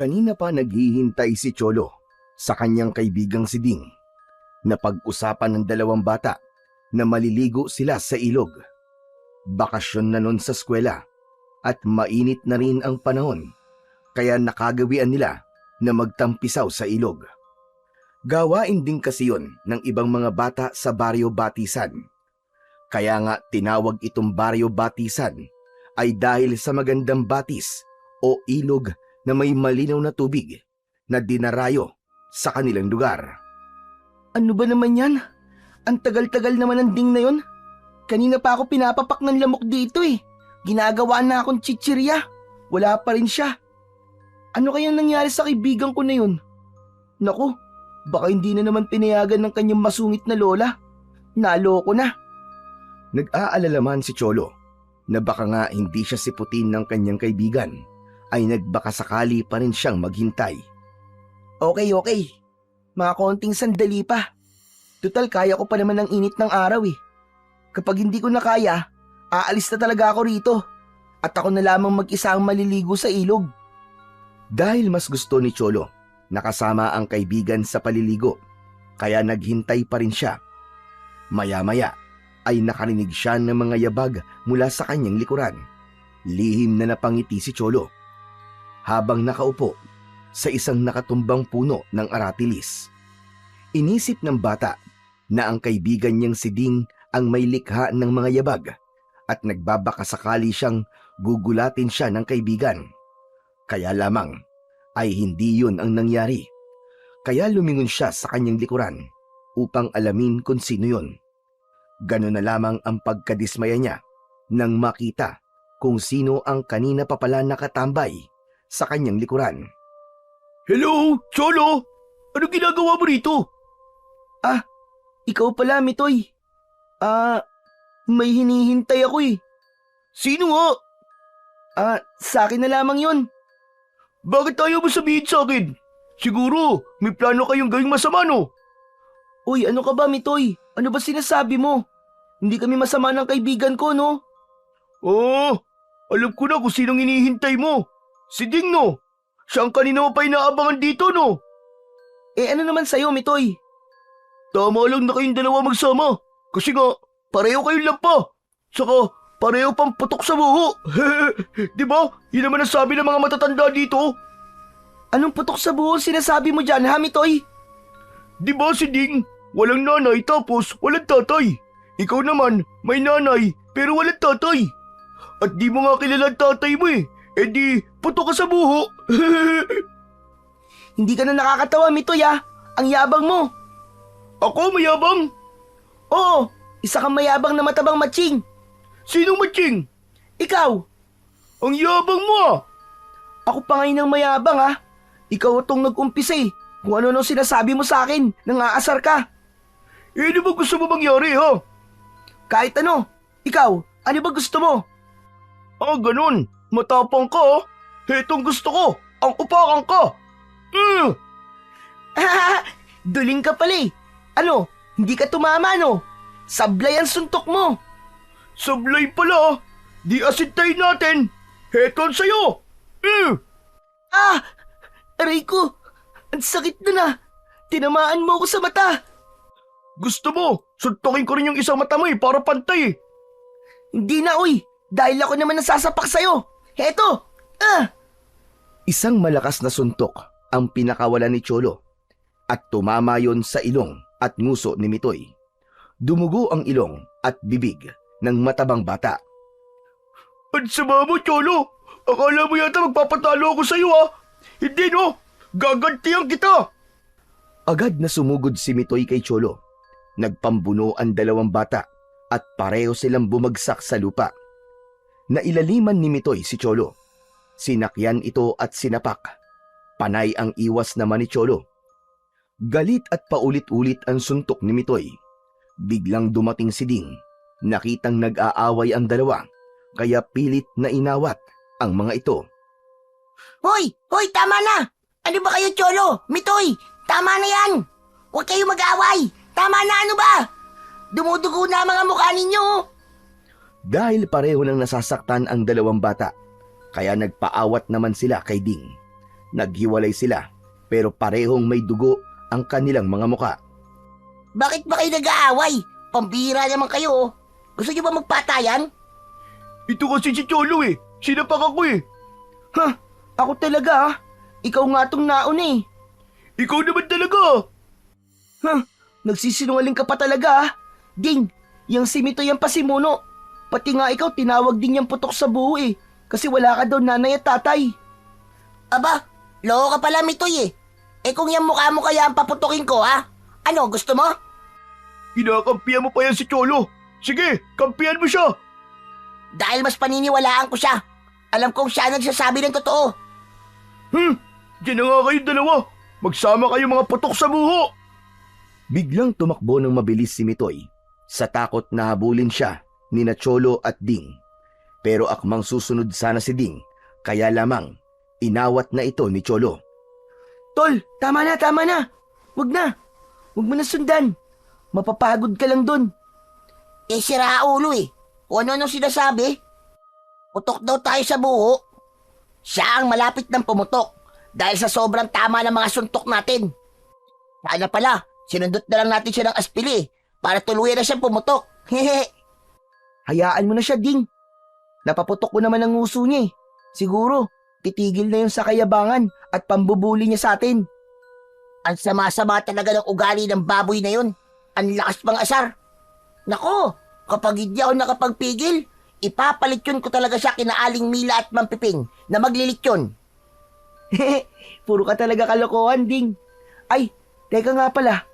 Kanina pa naghihintay si Cholo sa kanyang kaibigang si Ding. Napag-usapan ng dalawang bata na maliligo sila sa ilog. Bakasyon na nun sa eskwela at mainit na rin ang panahon, kaya nakagawian nila na magtampisaw sa ilog. Gawain din kasi yon ng ibang mga bata sa Baryo Batisan. Kaya nga tinawag itong Baryo Batisan ay dahil sa magandang batis o ilog na may malinaw na tubig na dinarayo sa kanilang lugar. Ano ba naman yan? Ang tagal-tagal naman ng Ding na yon. Kanina pa ako pinapapak ng lamok dito eh. Ginagawa na akong chichirya. Wala pa rin siya. Ano kayang nangyari sa kaibigan ko na yun? Naku, baka hindi na naman pinayagan ng kanyang masungit na lola. Naloko na. Nag-aalala man si Cholo na baka nga hindi siya siputin ng kanyang kaibigan, ay nagbaka sakali pa rin siyang maghintay. Okay. Mga konting sandali pa. Tutal kaya ko pa naman ng init ng araw eh. Kapag hindi ko na kaya, aalis na talaga ako rito. At ako na lamang mag-isa ang maliligo sa ilog. Dahil mas gusto ni Cholo nakasama ang kaibigan sa paliligo, kaya naghintay pa rin siya. Maya-maya ay nakarinig siya ng mga yabag mula sa kanyang likuran. Lihim na napangiti si Cholo habang nakaupo sa isang nakatumbang puno ng aratilis. Inisip ng bata na ang kaibigan niyang si Ding ang may likha ng mga yabag at nagbabaka sakali siyang gugulatin siya ng kaibigan. Kaya lamang ay hindi yun ang nangyari. Kaya lumingon siya sa kanyang likuran upang alamin kung sino yun. Ganon na lamang ang pagkadismaya niya nang makita kung sino ang kanina pa pala nakatambay sa kanyang likuran. Hello, Cholo! Ano ginagawa mo rito? Ah, ikaw pala, Mitoy. May hinihintay ako eh. Sino nga? Sa akin na lamang yon. Bakit ayaw mo sabihin sa akin? Siguro, may plano kayong gawing masama, no? Uy, ano ka ba, Mitoy? Ano ba sinasabi mo? Hindi kami masama ng kaibigan ko, no? Alam ko na kung sinong hinihintay mo. Si Ding, no? Siya ang kanina mo pa inaabangan dito, no? Ano naman sa'yo, Mitoy? Tama lang na kayong dalawa magsama. Kasi nga, pareho kayong lampa. Saka, pareho pang putok sa buho. Di ba? Yun naman ang sabi ng mga matatanda dito. Anong putok sa buho sinasabi mo dyan, ha, Mitoy? Di ba si Ding, walang nanay tapos walang tatay. Ikaw naman, may nanay pero walang tatay. At di mo nga kilala ang tatay mo eh. Di, putok ka sa buho. Hindi ka na nakakatawa, Mitoy ah. Ang yabang mo. Ako mayabang? Oo, isa kang mayabang na matabang matching. Sinong matching? Ikaw. Ang yabang mo ah. Ako pa ngayon ang mayabang ah. Ikaw itong nag-umpisa eh. Kung ano sinasabi mo sa akin, nang aasar ka. Ano ba gusto mo mangyari ha? Kahit ano. Ikaw, ano ba gusto mo? Ganun. Matapang ka ha. Hetong gusto ko. Ang upakan ka. Duling ka pala eh. Ano, hindi ka tumama no? Sablay ang suntok mo. Sablay pala. Di asintay natin. Heton sa'yo. Aray ko. Ang sakit na. Tinamaan mo ako sa mata. Gusto mo, suntokin ko rin yung isang mata mo eh, para pantay eh. Hindi na uy. Dahil ako naman nasasapak sa'yo. Heto. Isang malakas na suntok ang pinakawala ni Cholo at tumama yon sa ilong at nguso ni Mitoy. Dumugo ang ilong at bibig ng matabang bata. Ang sama mo, Cholo. Akala mo yata magpapatalo ako sa'yo ha. Hindi no. Gagantihan kita. Agad na sumugod si Mitoy kay Cholo. Nagpambuno ang dalawang bata at pareho silang bumagsak sa lupa. Nailaliman ni Mitoy si Cholo. Sinakyan ito at sinapak. Panay ang iwas naman ni Cholo. Galit at paulit-ulit ang suntok ni Mitoy. Biglang dumating si Ding. Nakitang nag-aaway ang dalawa, kaya pilit na inawat ang mga ito. Hoy, tama na! Ano ba kayo, Cholo? Mitoy, tama na yan! Huwag kayo mag-away! Tama na, ano ba? Dumudugo na ang mga mukha ninyo! Dahil pareho nang nasasaktan ang dalawang bata, kaya nagpaawat naman sila kay Ding. Naghiwalay sila pero parehong may dugo ang kanilang mga muka. Bakit ba kayo nag-aaway? Pambira naman kayo, oh. Gusto niyo ba magpatayan? Ito kasi si Cholo eh. Sinapak ako eh. Ha? Ako talaga ah. Ikaw nga tong nauna eh. Ikaw naman talaga. Ha? Nagsisinungaling ka pa talaga ah. Ding, yang si Mitoy ang pasimuno. Pati nga ikaw tinawag din yung putok sa buho eh. Kasi wala ka daw nanay at tatay. Aba, loko ka pala, Mitoy eh. Eh kung yung mukha mo kaya ang paputukin ko, ha? Ano, gusto mo? Kinakampihan mo pa yan si Cholo. Sige, kampihan mo siya. Dahil mas paniniwalaan ko siya. Alam kong siya nagsasabi ng totoo. Diyan na nga kayong dalawa. Magsama kayo mga putok sa buho. Biglang tumakbo ng mabilis si Mitoy. Sa takot na habulin siya ni na Cholo at Ding. Pero akmang susunod sana si Ding. Kaya lamang, inawat na ito ni Cholo. Tol, tama na, tama na. Wag na. Wag mo na sundan. Mapapagod ka lang dun. Eh, sira ulo eh. Kung ano nung sinasabi. Putok daw tayo sa buho. Siya ang malapit ng pumutok dahil sa sobrang tama ng mga suntok natin. Sana pala, sinundot na lang natin siya ng aspili para tuluyan na siyang pumutok. Hehe. Hayaan mo na siya, Ding. Napaputok ko naman ang nguso niya eh. Siguro, titigil na yun sa kayabangan at pambubuli niya sa atin. Ang sama-sama talaga ng ugali ng baboy na yun. Ang lakas pang asar. Nako, kapag hindi ako nakapagpigil, ipapalityon ko talaga siya kina Aling Mila at Mampiping na maglilitsyon. Puro ka talaga kalokohan, Ding. Ay, teka nga pala.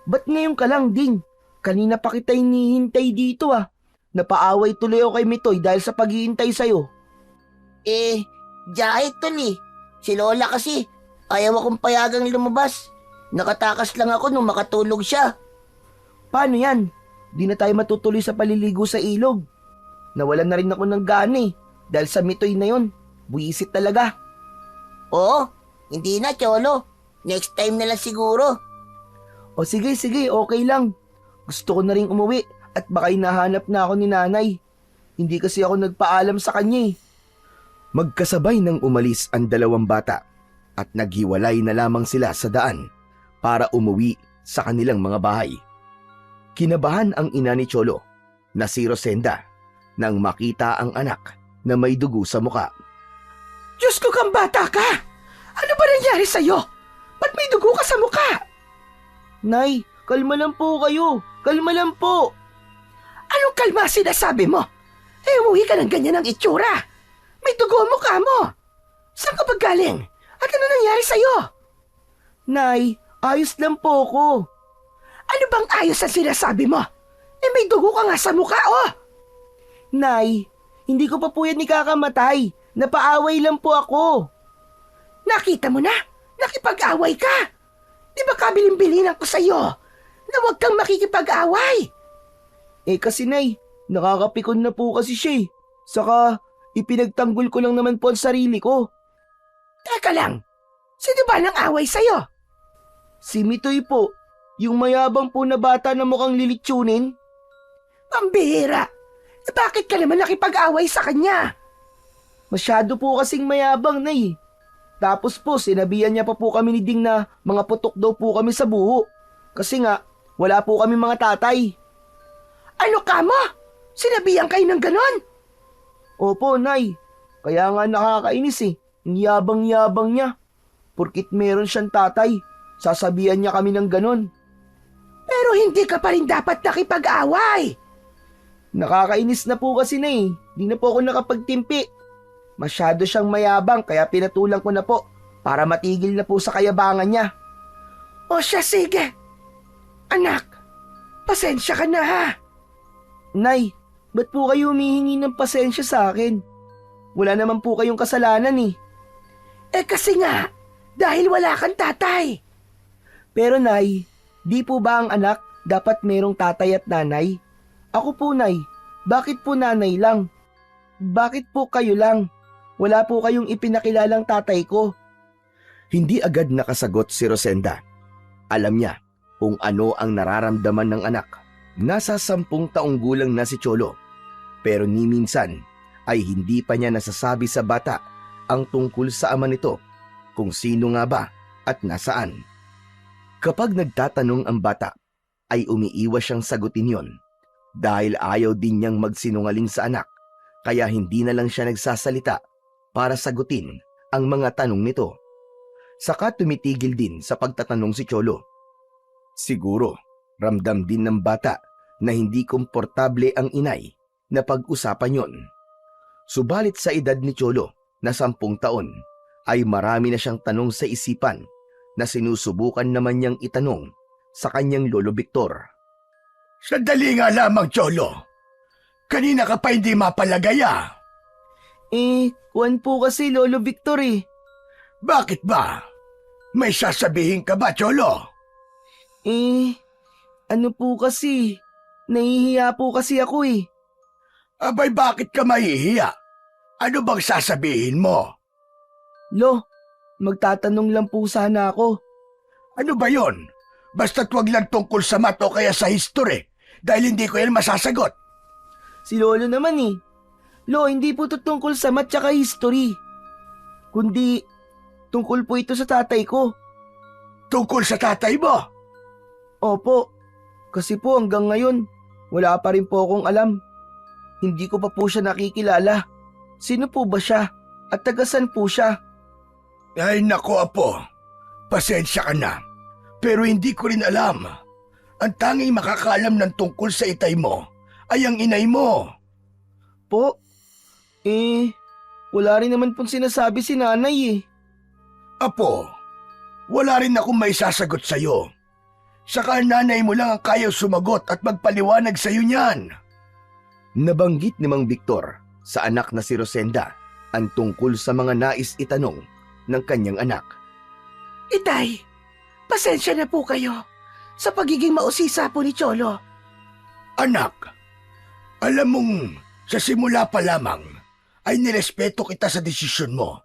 Ba't ngayon ka lang, Ding? Kanina pa kita hinihintay dito ah. Napaaway tuloy ako kay Mitoy dahil sa paghihintay sa'yo. Eh, dahil tol eh. Si Lola kasi, ayaw akong payagang lumabas. Nakatakas lang ako nung makatulog siya. Paano yan? Di na tayo matutuloy sa paliligo sa ilog. Nawalan na rin ako ng gana eh. Dahil sa Mitoy na yon, buwisit talaga. Oo, hindi na, Cholo. Next time na lang siguro. O sige, okay lang. Gusto ko na rin umuwi at baka hinahanap na ako ni nanay. Hindi kasi ako nagpaalam sa kanya eh. Magkasabay nang umalis ang dalawang bata at naghiwalay na lamang sila sa daan para umuwi sa kanilang mga bahay. Kinabahan ang ina ni Cholo na si Rosenda nang makita ang anak na may dugo sa muka. Diyos ko, kang bata ka! Ano ba nangyari sa'yo? Ba't may dugo ka sa muka? Nay, kalma lang po kayo. Kalma lang po. Anong kalma sinasabi mo? Eh, umuwi ka ng ganyan ang itsura. May dugo ang mukha mo. Saan ka ba galing? At ano nangyari sa'yo? Nay, ayos lang po ko. Ano bang ayos ang sinasabi mo? Eh, may dugo ka nga sa mukha, oh! Nay, hindi ko pa po yan ikakamatay. Napaaway lang po ako. Nakita mo na? Nakipag-away ka. Di ba kabilin-bilinan ko sa'yo na huwag kang makikipag-away? Eh kasi Nay, nakakapikon na po kasi siya eh. Saka, ipinagtanggol ko lang naman po ang sarili ko. Teka lang, sino ba nang away sa'yo? Si Mitoy po, yung mayabang po na bata na mukhang lilitsunin. Pambihira! Eh bakit ka naman nakipag-away sa kanya? Masyado po kasing mayabang, Nay. Tapos po, sinabihan niya pa po kami ni Ding na mga putok daw po kami sa buho. Kasi nga, wala po kami mga tatay. Ano ka mo? Sinabihan kayo ng ganon? Opo, Nay. Kaya nga nakakainis eh. Ang yabang-yabang niya. Porkit meron siyang tatay, sasabihan niya kami ng ganon. Pero hindi ka pa rin dapat nakipag-away. Nakakainis na po kasi na eh. Di na po ako nakapagtimpi. Masyado siyang mayabang kaya pinatulang ko na po para matigil na po sa kayabangan niya. O siya, sige. Anak, pasensya ka na ha. Nay, ba't po kayo humihingi ng pasensya sa akin? Wala naman po kayong kasalanan eh. Eh kasi nga, dahil wala kang tatay. Pero Nay, di po ba ang anak dapat merong tatay at nanay? Ako po, Nay. Bakit po nanay lang? Bakit po kayo lang? Wala po kayong ipinakilalang tatay ko. Hindi agad nakasagot si Rosenda. Alam niya kung ano ang nararamdaman ng anak. Nasa 10 taong gulang na si Cholo. Pero ni minsan ay hindi pa niya nasasabi sa bata ang tungkol sa ama nito kung sino nga ba at nasaan. Kapag nagtatanong ang bata, ay umiiwas siyang sagutin yon dahil ayaw din niyang magsinungaling sa anak, kaya hindi na lang siya nagsasalita para sagutin ang mga tanong nito. Saka tumitigil din sa pagtatanong si Cholo. Siguro, ramdam din ng bata na hindi komportable ang inay na pag-usapan yon. Subalit sa edad ni Cholo na 10 taon, ay marami na siyang tanong sa isipan na sinusubukan naman niyang itanong sa kanyang lolo Victor. Sandali nga lamang, Cholo. Kanina ka pa hindi mapalagaya. Kuwan po kasi Lolo Victor eh. Bakit ba? May sasabihin ka ba, Cholo? Ano po kasi, nahihiya po kasi ako eh. Abay, bakit ka mahihiya? Ano bang sasabihin mo? Lo, magtatanong lang po sana ako. Ano ba yon? Basta't wag lang tungkol sa math o kaya sa history, dahil hindi ko yan masasagot. Si Lolo naman eh. Lo, hindi po ito tungkol sa math tsaka history. Kundi, tungkol po ito sa tatay ko. Tungkol sa tatay mo? Opo, kasi po hanggang ngayon, wala pa rin po akong alam. Hindi ko pa po siya nakikilala. Sino po ba siya? At tagasan po siya? Ay nako, apo. Pasensya ka na. Pero hindi ko rin alam. Ang tanging makakaalam ng tungkol sa itay mo ay ang inay mo. Po? Wala rin naman pong sinasabi si nanay eh. Apo, wala rin akong may sasagot sa'yo. Saka nanay mo lang ang kayang sumagot at magpaliwanag sa'yo niyan. Nabanggit ni Mang Victor sa anak na si Rosenda ang tungkol sa mga nais itanong ng kanyang anak. Itay, pasensya na po kayo sa pagiging mausisa po ni Cholo. Anak, alam mong sa simula pa lamang ay nirespeto kita sa desisyon mo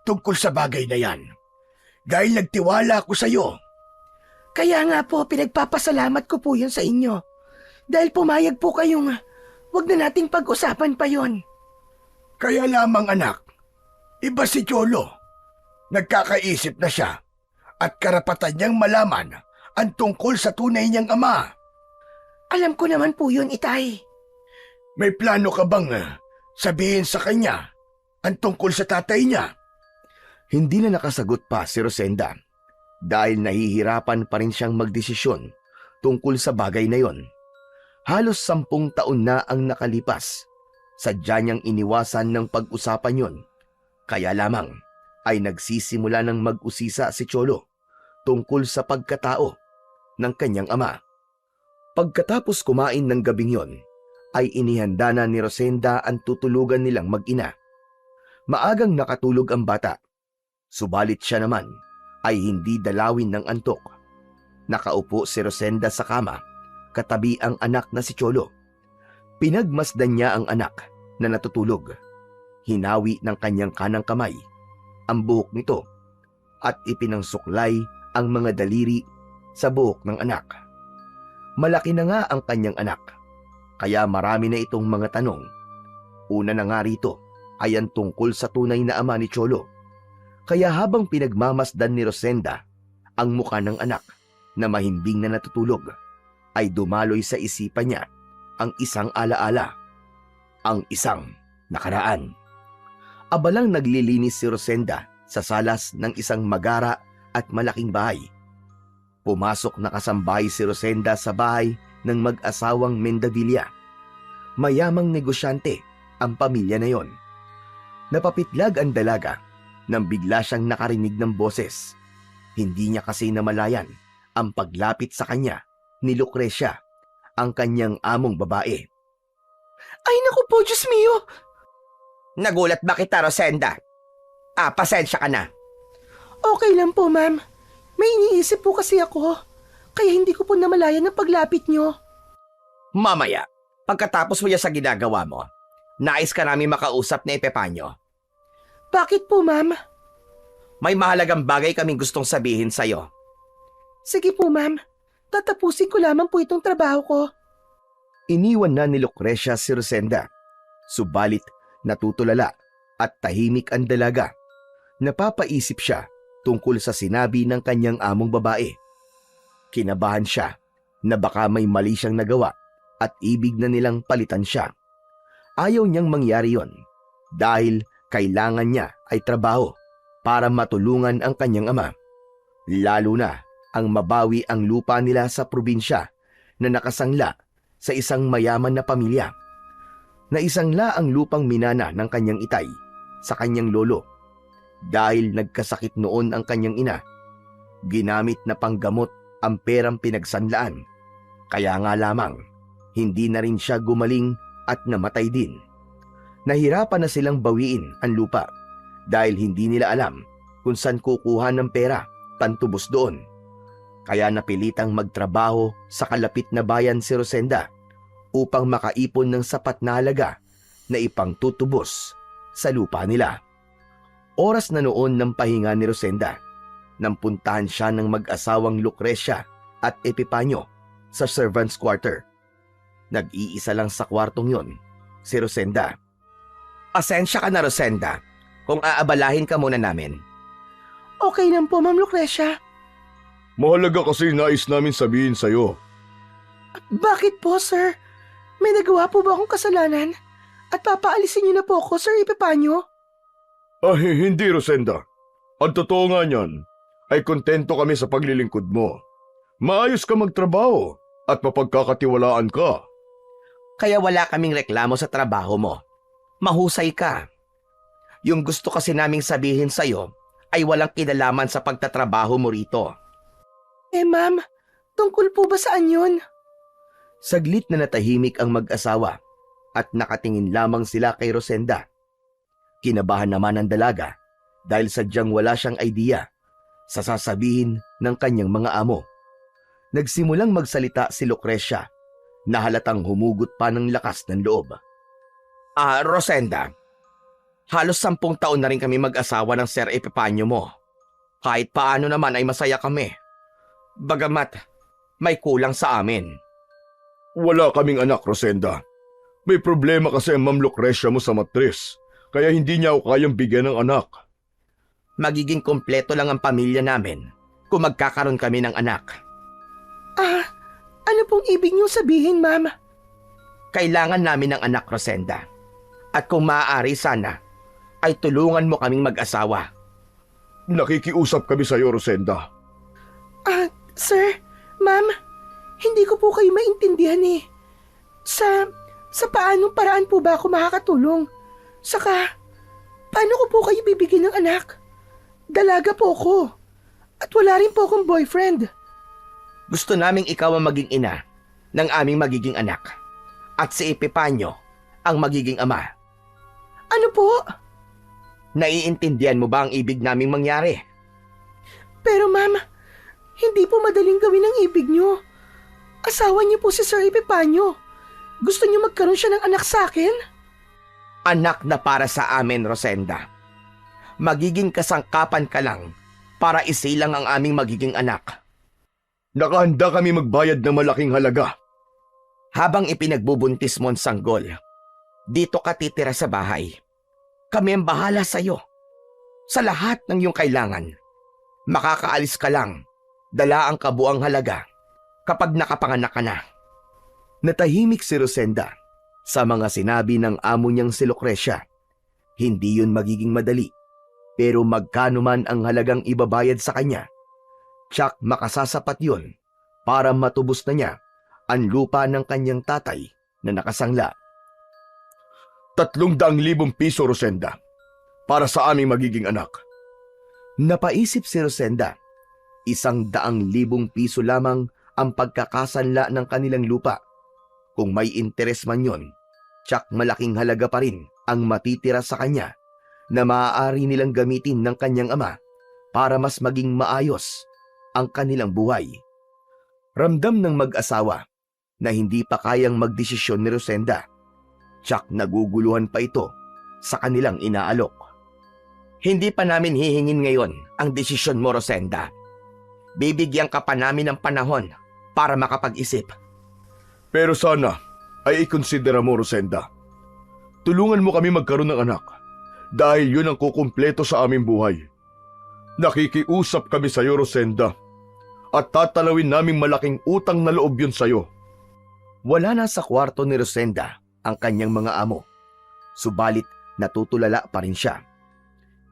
tungkol sa bagay na yan. Dahil nagtiwala ako sa'yo. Kaya nga po, pinagpapasalamat ko po yun sa inyo. Dahil pumayag po kayong wag na nating pag-usapan pa yon. Kaya lamang anak, iba si Cholo. Nagkakaisip na siya at karapatan niyang malaman ang tungkol sa tunay niyang ama. Alam ko naman po yun, Itay. May plano ka bang sabihin sa kanya ang tungkol sa tatay niya? Hindi na nakasagot pa si Rosenda dahil nahihirapan pa rin siyang magdesisyon tungkol sa bagay na yon. Halos 10 taon na ang nakalipas. Sadya niyang iniwasan ng pag-usapan yon. Kaya lamang ay nagsisimula ng mag-usisa si Cholo tungkol sa pagkatao ng kanyang ama. Pagkatapos kumain ng gabing yon, ay inihanda na ni Rosenda ang tutulugan nilang mag-ina. Maagang nakatulog ang bata. Subalit siya naman ay hindi dalawin ng antok. Nakaupo si Rosenda sa kama, katabi ang anak na si Cholo. Pinagmasdan niya ang anak na natutulog. Hinawi ng kanyang kanang kamay ang buhok nito at ipinangsuklay ang mga daliri sa buhok ng anak. Malaki na nga ang kanyang anak, kaya marami na itong mga tanong. Una na nga rito ay ang tungkol sa tunay na ama ni Cholo. Kaya habang pinagmamasdan ni Rosenda ang mukha ng anak na mahimbing na natutulog, ay dumaloy sa isipan niya ang isang alaala, ang isang nakaraan. Abalang naglilinis si Rosenda sa salas ng isang magara at malaking bahay. Pumasok na kasambahay si Rosenda sa bahay ng mag-asawang Mendavilla. Mayamang negosyante ang pamilya na yon. Napapitlag ang dalaga nang bigla siyang nakarinig ng boses. Hindi niya kasi namalayan ang paglapit sa kanya ni Lucrecia, ang kanyang among babae. Ay naku po, Diyos mio! Nagulat ba kita, Rosenda? Pasensya ka na. Okay lang po, ma'am. May iniisip po kasi ako. Kaya hindi ko po namalayan ang paglapit nyo. Mamaya, pagkatapos mo yan sa ginagawa mo, nais ka namin makausap ni Epifanio. Bakit po, ma'am? May mahalagang bagay kaming gustong sabihin sa'yo. Sige po, ma'am. Tatapusin ko lamang po itong trabaho ko. Iniwan na ni Lucrecia si Rosenda. Subalit natutulala at tahimik ang dalaga. Napapaisip siya tungkol sa sinabi ng kanyang among babae. Kinabahan siya na baka may mali siyang nagawa at ibig na nilang palitan siya. Ayaw niyang mangyari yon dahil kailangan niya ay trabaho para matulungan ang kanyang ama. Lalo na ang mabawi ang lupa nila sa probinsya na nakasangla sa isang mayaman na pamilya. Naisangla ang lupang minana ng kanyang itay sa kanyang lolo dahil nagkasakit noon ang kanyang ina. Ginamit na panggamot ang perang pinagsanlaan. Kaya nga lamang, hindi na rin siya gumaling at namatay din. Nahirapan na silang bawiin ang lupa dahil hindi nila alam kung saan kukuha ng pera pantubos doon. Kaya napilitang magtrabaho sa kalapit na bayan si Rosenda upang makaipon ng sapat na halaga na ipangtutubos sa lupa nila. Oras na noon ng pahinga ni Rosenda nang puntahan siya ng mag-asawang Lucrecia at Epipanyo sa servants' quarter. Nag-iisa lang sa kwartong yon si Rosenda. Pasensya ka na, Rosenda, kung aabalahin ka muna namin. Okay lang po, Ma'am Lucrecia. Mahalaga kasi nais namin sabihin sa'yo. Bakit po, sir? May nagawa po ba akong kasalanan? At papaalisin niyo na po ako, Sir Epipanyo? Hindi, Rosenda. Ang totoo nga niyan, ay kontento kami sa paglilingkod mo. Maayos ka magtrabaho at mapagkakatiwalaan ka. Kaya wala kaming reklamo sa trabaho mo. Mahusay ka. Yung gusto kasi naming sabihin sa'yo ay walang kinalaman sa pagtatrabaho mo rito. Ma'am, tungkol po ba saan yun? Saglit na natahimik ang mag-asawa at nakatingin lamang sila kay Rosenda. Kinabahan naman ang dalaga dahil sadyang wala siyang idea sa sasabihin ng kanyang mga amo. Nagsimulang magsalita si Lucrecia na halatang humugot pa ng lakas ng loob. Rosenda, halos 10 taon na rin kami mag-asawa ng Sir Epipanyo mo. Kahit paano naman ay masaya kami. Bagamat may kulang sa amin. Wala kaming anak, Rosenda. May problema kasi ang Ma'am Lucrecia mo sa matris, kaya hindi niya ako kayang bigyan ng anak. Magiging kompleto lang ang pamilya namin kung magkakaroon kami ng anak. Ano pong ibig niyong sabihin, Ma'am? Kailangan namin ng anak, Rosenda. At kung maaari sana, ay tulungan mo kaming mag-asawa. Nakikiusap kami sa iyo, Rosenda. Sir, Ma'am, hindi ko po kayo maintindihan eh. Sa paanong paraan po ba ako makakatulong? Saka, paano ko po kayo bibigyan ng anak? Dalaga po ako. At wala rin po akong boyfriend. Gusto naming ikaw ang maging ina ng aming magiging anak. At si Epipanyo ang magiging ama. Ano po? Naiintindihan mo ba ang ibig naming mangyari? Pero Ma'am, hindi po madaling gawin ang ibig niyo. Asawa niyo po si Sir Epipanyo. Gusto niyo magkaroon siya ng anak sa akin? Anak na para sa amin, Rosenda. Magiging kasangkapan ka lang para isilang ang aming magiging anak. Nakahanda kami magbayad ng malaking halaga. Habang ipinagbubuntis mo ang sanggol, dito ka titira sa bahay. Kami ang bahala sa iyo. Sa lahat ng iyong kailangan. Makakaalis ka lang, dala ang kabuang halaga kapag nakapanganak ka na. Natahimik si Rosenda sa mga sinabi ng amo niyang si Lucrecia. Hindi yun magiging madali, pero magkano man ang halagang ibabayad sa kanya, tsak makasasapat yun para matubos na niya ang lupa ng kanyang tatay na nakasangla. 300,000 piso, Rosenda, para sa aming magiging anak. Napaisip si Rosenda, 100,000 piso lamang ang pagkakasanla ng kanilang lupa. Kung may interes man yon, tsak malaking halaga pa rin ang matitira sa kanya na maaari nilang gamitin ng kanyang ama para mas maging maayos ang kanilang buhay. Ramdam ng mag-asawa na hindi pa kayang magdesisyon ni Rosenda. Tsak naguguluhan pa ito sa kanilang inaalok. Hindi pa namin hihingin ngayon ang desisyon mo, Rosenda. Bibigyan ka pa namin ng panahon para makapag-isip. Pero sana ay ikonsidera mo, Rosenda. Tulungan mo kami magkaroon ng anak dahil yun ang kukumpleto sa aming buhay. Nakikiusap kami sa iyo, Rosenda. At tatalawin naming malaking utang na loob yun sa iyo. Wala na sa kwarto ni Rosenda ang kanyang mga amo. Subalit natutulala pa rin siya.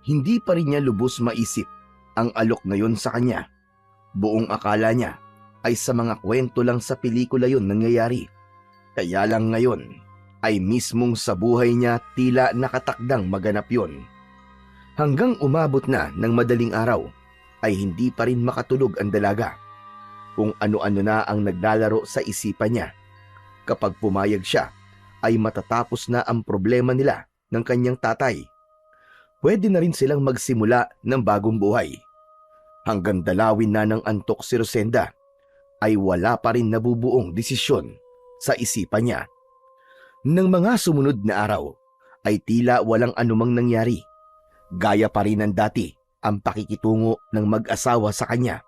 Hindi pa rin niya lubos maisip ang alok na yun sa kanya. Buong akala niya ay sa mga kwento lang sa pelikula yun nangyayari. Kaya lang ngayon ay mismong sa buhay niya tila nakatakdang maganap yun. Hanggang umabot na ng madaling araw ay hindi pa rin makatulog ang dalaga. Kung ano-ano na ang naglalaro sa isipan niya. Kapag pumayag siya ay matatapos na ang problema nila ng kanyang tatay. Pwede na rin silang magsimula ng bagong buhay. Hanggang dalawin na ng antok si Rosenda ay wala pa rin nabubuong desisyon sa isipan niya. Nang mga sumunod na araw ay tila walang anumang nangyari. Gaya pa rin ng dati ang pakikitungo ng mag-asawa sa kanya.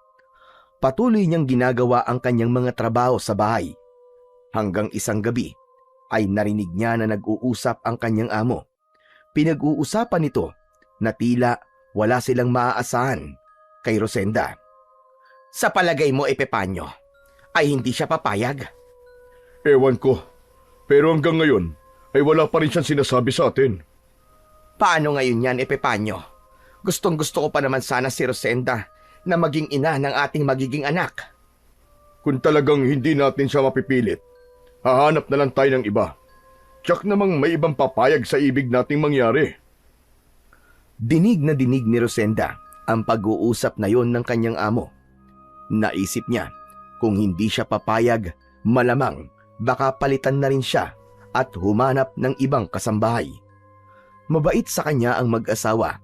Patuloy niyang ginagawa ang kanyang mga trabaho sa bahay. Hanggang isang gabi ay narinig niya na nag-uusap ang kanyang amo. Pinag-uusapan nito na tila wala silang maaasahan kay Rosenda. Sa palagay mo, Epipanyo, ay hindi siya papayag? Ewan ko. Pero hanggang ngayon ay wala pa rin siyang sinasabi sa atin. Paano ngayon yan, Epipanyo? Gustong-gusto ko pa naman sana si Rosenda na maging ina ng ating magiging anak. Kung talagang hindi natin siya mapipilit, hahanap na lang tayo ng iba. Tsak namang may ibang papayag sa ibig nating mangyari. Dinig na dinig ni Rosenda ang pag-uusap na yon ng kanyang amo. Naisip niya, kung hindi siya papayag, malamang baka palitan na rin siya at humanap ng ibang kasambahay. Mabait sa kanya ang mag-asawa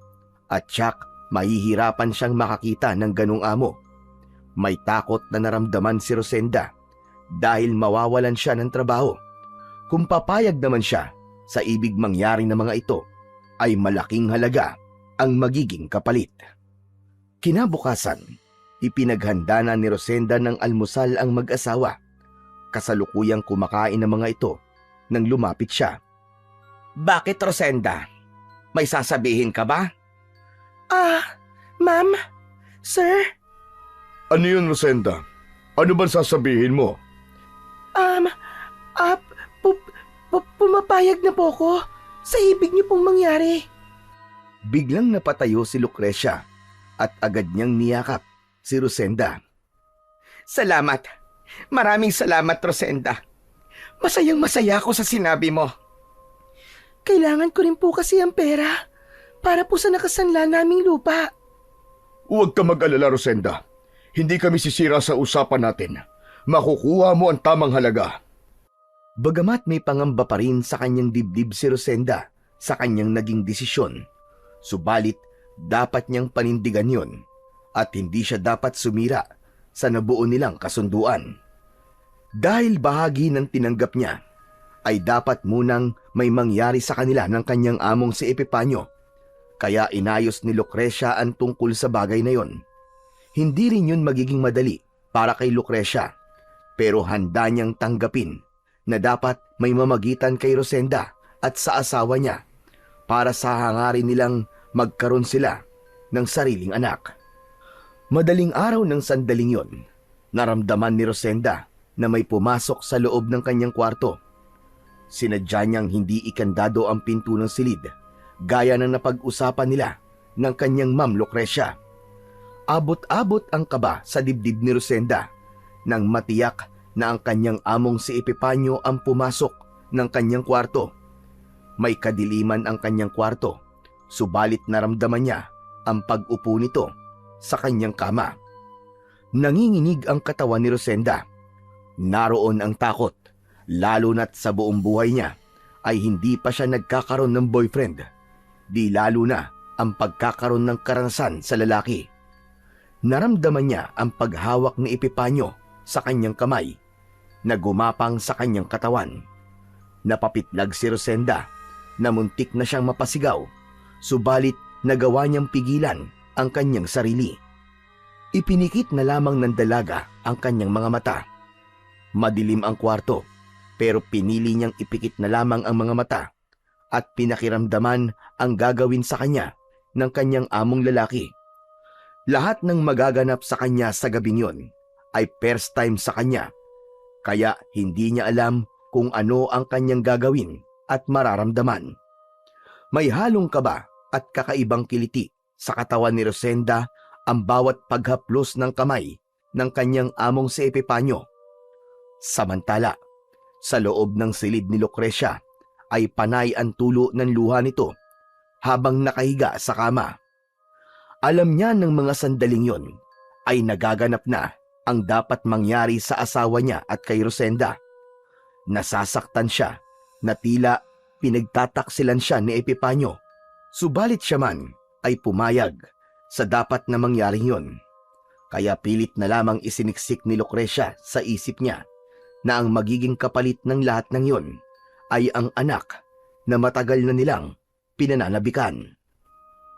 at tsak mahihirapan siyang makakita ng ganung amo. May takot na naramdaman si Rosenda dahil mawawalan siya ng trabaho. Kung papayag naman siya sa ibig mangyari ng mga ito, ay malaking halaga ang magiging kapalit. Kinabukasan, ipinaghanda na ni Rosenda ng almusal ang mag-asawa. Kasalukuyang kumakain ng mga ito nang lumapit siya. Bakit, Rosenda? May sasabihin ka ba? Ma'am? Sir? Ano yun, Rosenda? Ano bang sasabihin mo? Pumapayag na po ko sa ibig niyo pong mangyari. Biglang napatayo si Lucrecia at agad niyang niyakap si Rosenda. Salamat. Maraming salamat, Rosenda. Masayang-masaya ako sa sinabi mo. Kailangan ko rin po kasi ang pera para po sa nakasanla naming lupa. Huwag ka mag-alala, Rosenda. Hindi kami sisira sa usapan natin. Makukuha mo ang tamang halaga. Bagamat may pangamba pa rin sa kanyang dibdib si Rosenda sa kanyang naging desisyon, subalit dapat niyang panindigan yon at hindi siya dapat sumira sa nabuo nilang kasunduan. Dahil bahagi ng tinanggap niya, ay dapat munang may mangyari sa kanila ng kanyang among si Epipanyo, kaya inayos ni Lucrecia ang tungkol sa bagay na yon. Hindi rin yun magiging madali para kay Lucrecia, pero handa niyang tanggapin na dapat may mamagitan kay Rosenda at sa asawa niya para sa hangarin nilang magkaroon sila ng sariling anak. Madaling araw ng sandaling yon, naramdaman ni Rosenda na may pumasok sa loob ng kanyang kwarto. Sinadya niyang hindi ikandado ang pinto ng silid, gaya ng napag-usapan nila ng kanyang Ma'am Lucrecia. Abot-abot ang kaba sa dibdib ni Rosenda nang matiyak na ang kanyang among si Epipanyo ang pumasok ng kanyang kwarto. May kadiliman ang kanyang kwarto, subalit naramdaman niya ang pag-upo nito sa kanyang kama. Nanginginig ang katawan ni Rosenda. Naroon ang takot, lalo na't sa buong buhay niya ay hindi pa siya nagkakaroon ng boyfriend. Di lalo na ang pagkakaroon ng karanasan sa lalaki. Naramdaman niya ang paghawak ni Epipanyo sa kanyang kamay na gumapang sa kanyang katawan. Napapitlag si Rosenda na muntik na siyang mapasigaw, subalit nagawa niyang pigilan ang kanyang sarili. Ipinikit na lamang ng dalaga ang kanyang mga mata. Madilim ang kwarto, pero pinili niyang ipikit na lamang ang mga mata at pinakiramdaman ang gagawin sa kanya ng kanyang among lalaki. Lahat ng magaganap sa kanya sa gabing yon ay first time sa kanya, kaya hindi niya alam kung ano ang kanyang gagawin at mararamdaman. May halong kaba at kakaibang kiliti sa katawan ni Rosenda ang bawat paghaplos ng kamay ng kanyang among si Epifanio. Samantala, sa loob ng silid ni Lucrecia ay panay ang tulo ng luha nito habang nakahiga sa kama. Alam niya ng mga sandaling yon ay nagaganap na ang dapat mangyari sa asawa niya at kay Rosenda. Nasasaktan siya na tila pinagtataksilan siya ni Epifanio. Subalit siya man ay pumayag sa dapat na mangyaring yon. Kaya pilit na lamang isiniksik ni Lucrecia sa isip niya na ang magiging kapalit ng lahat ng yon ay ang anak na matagal na nilang pinananabikan.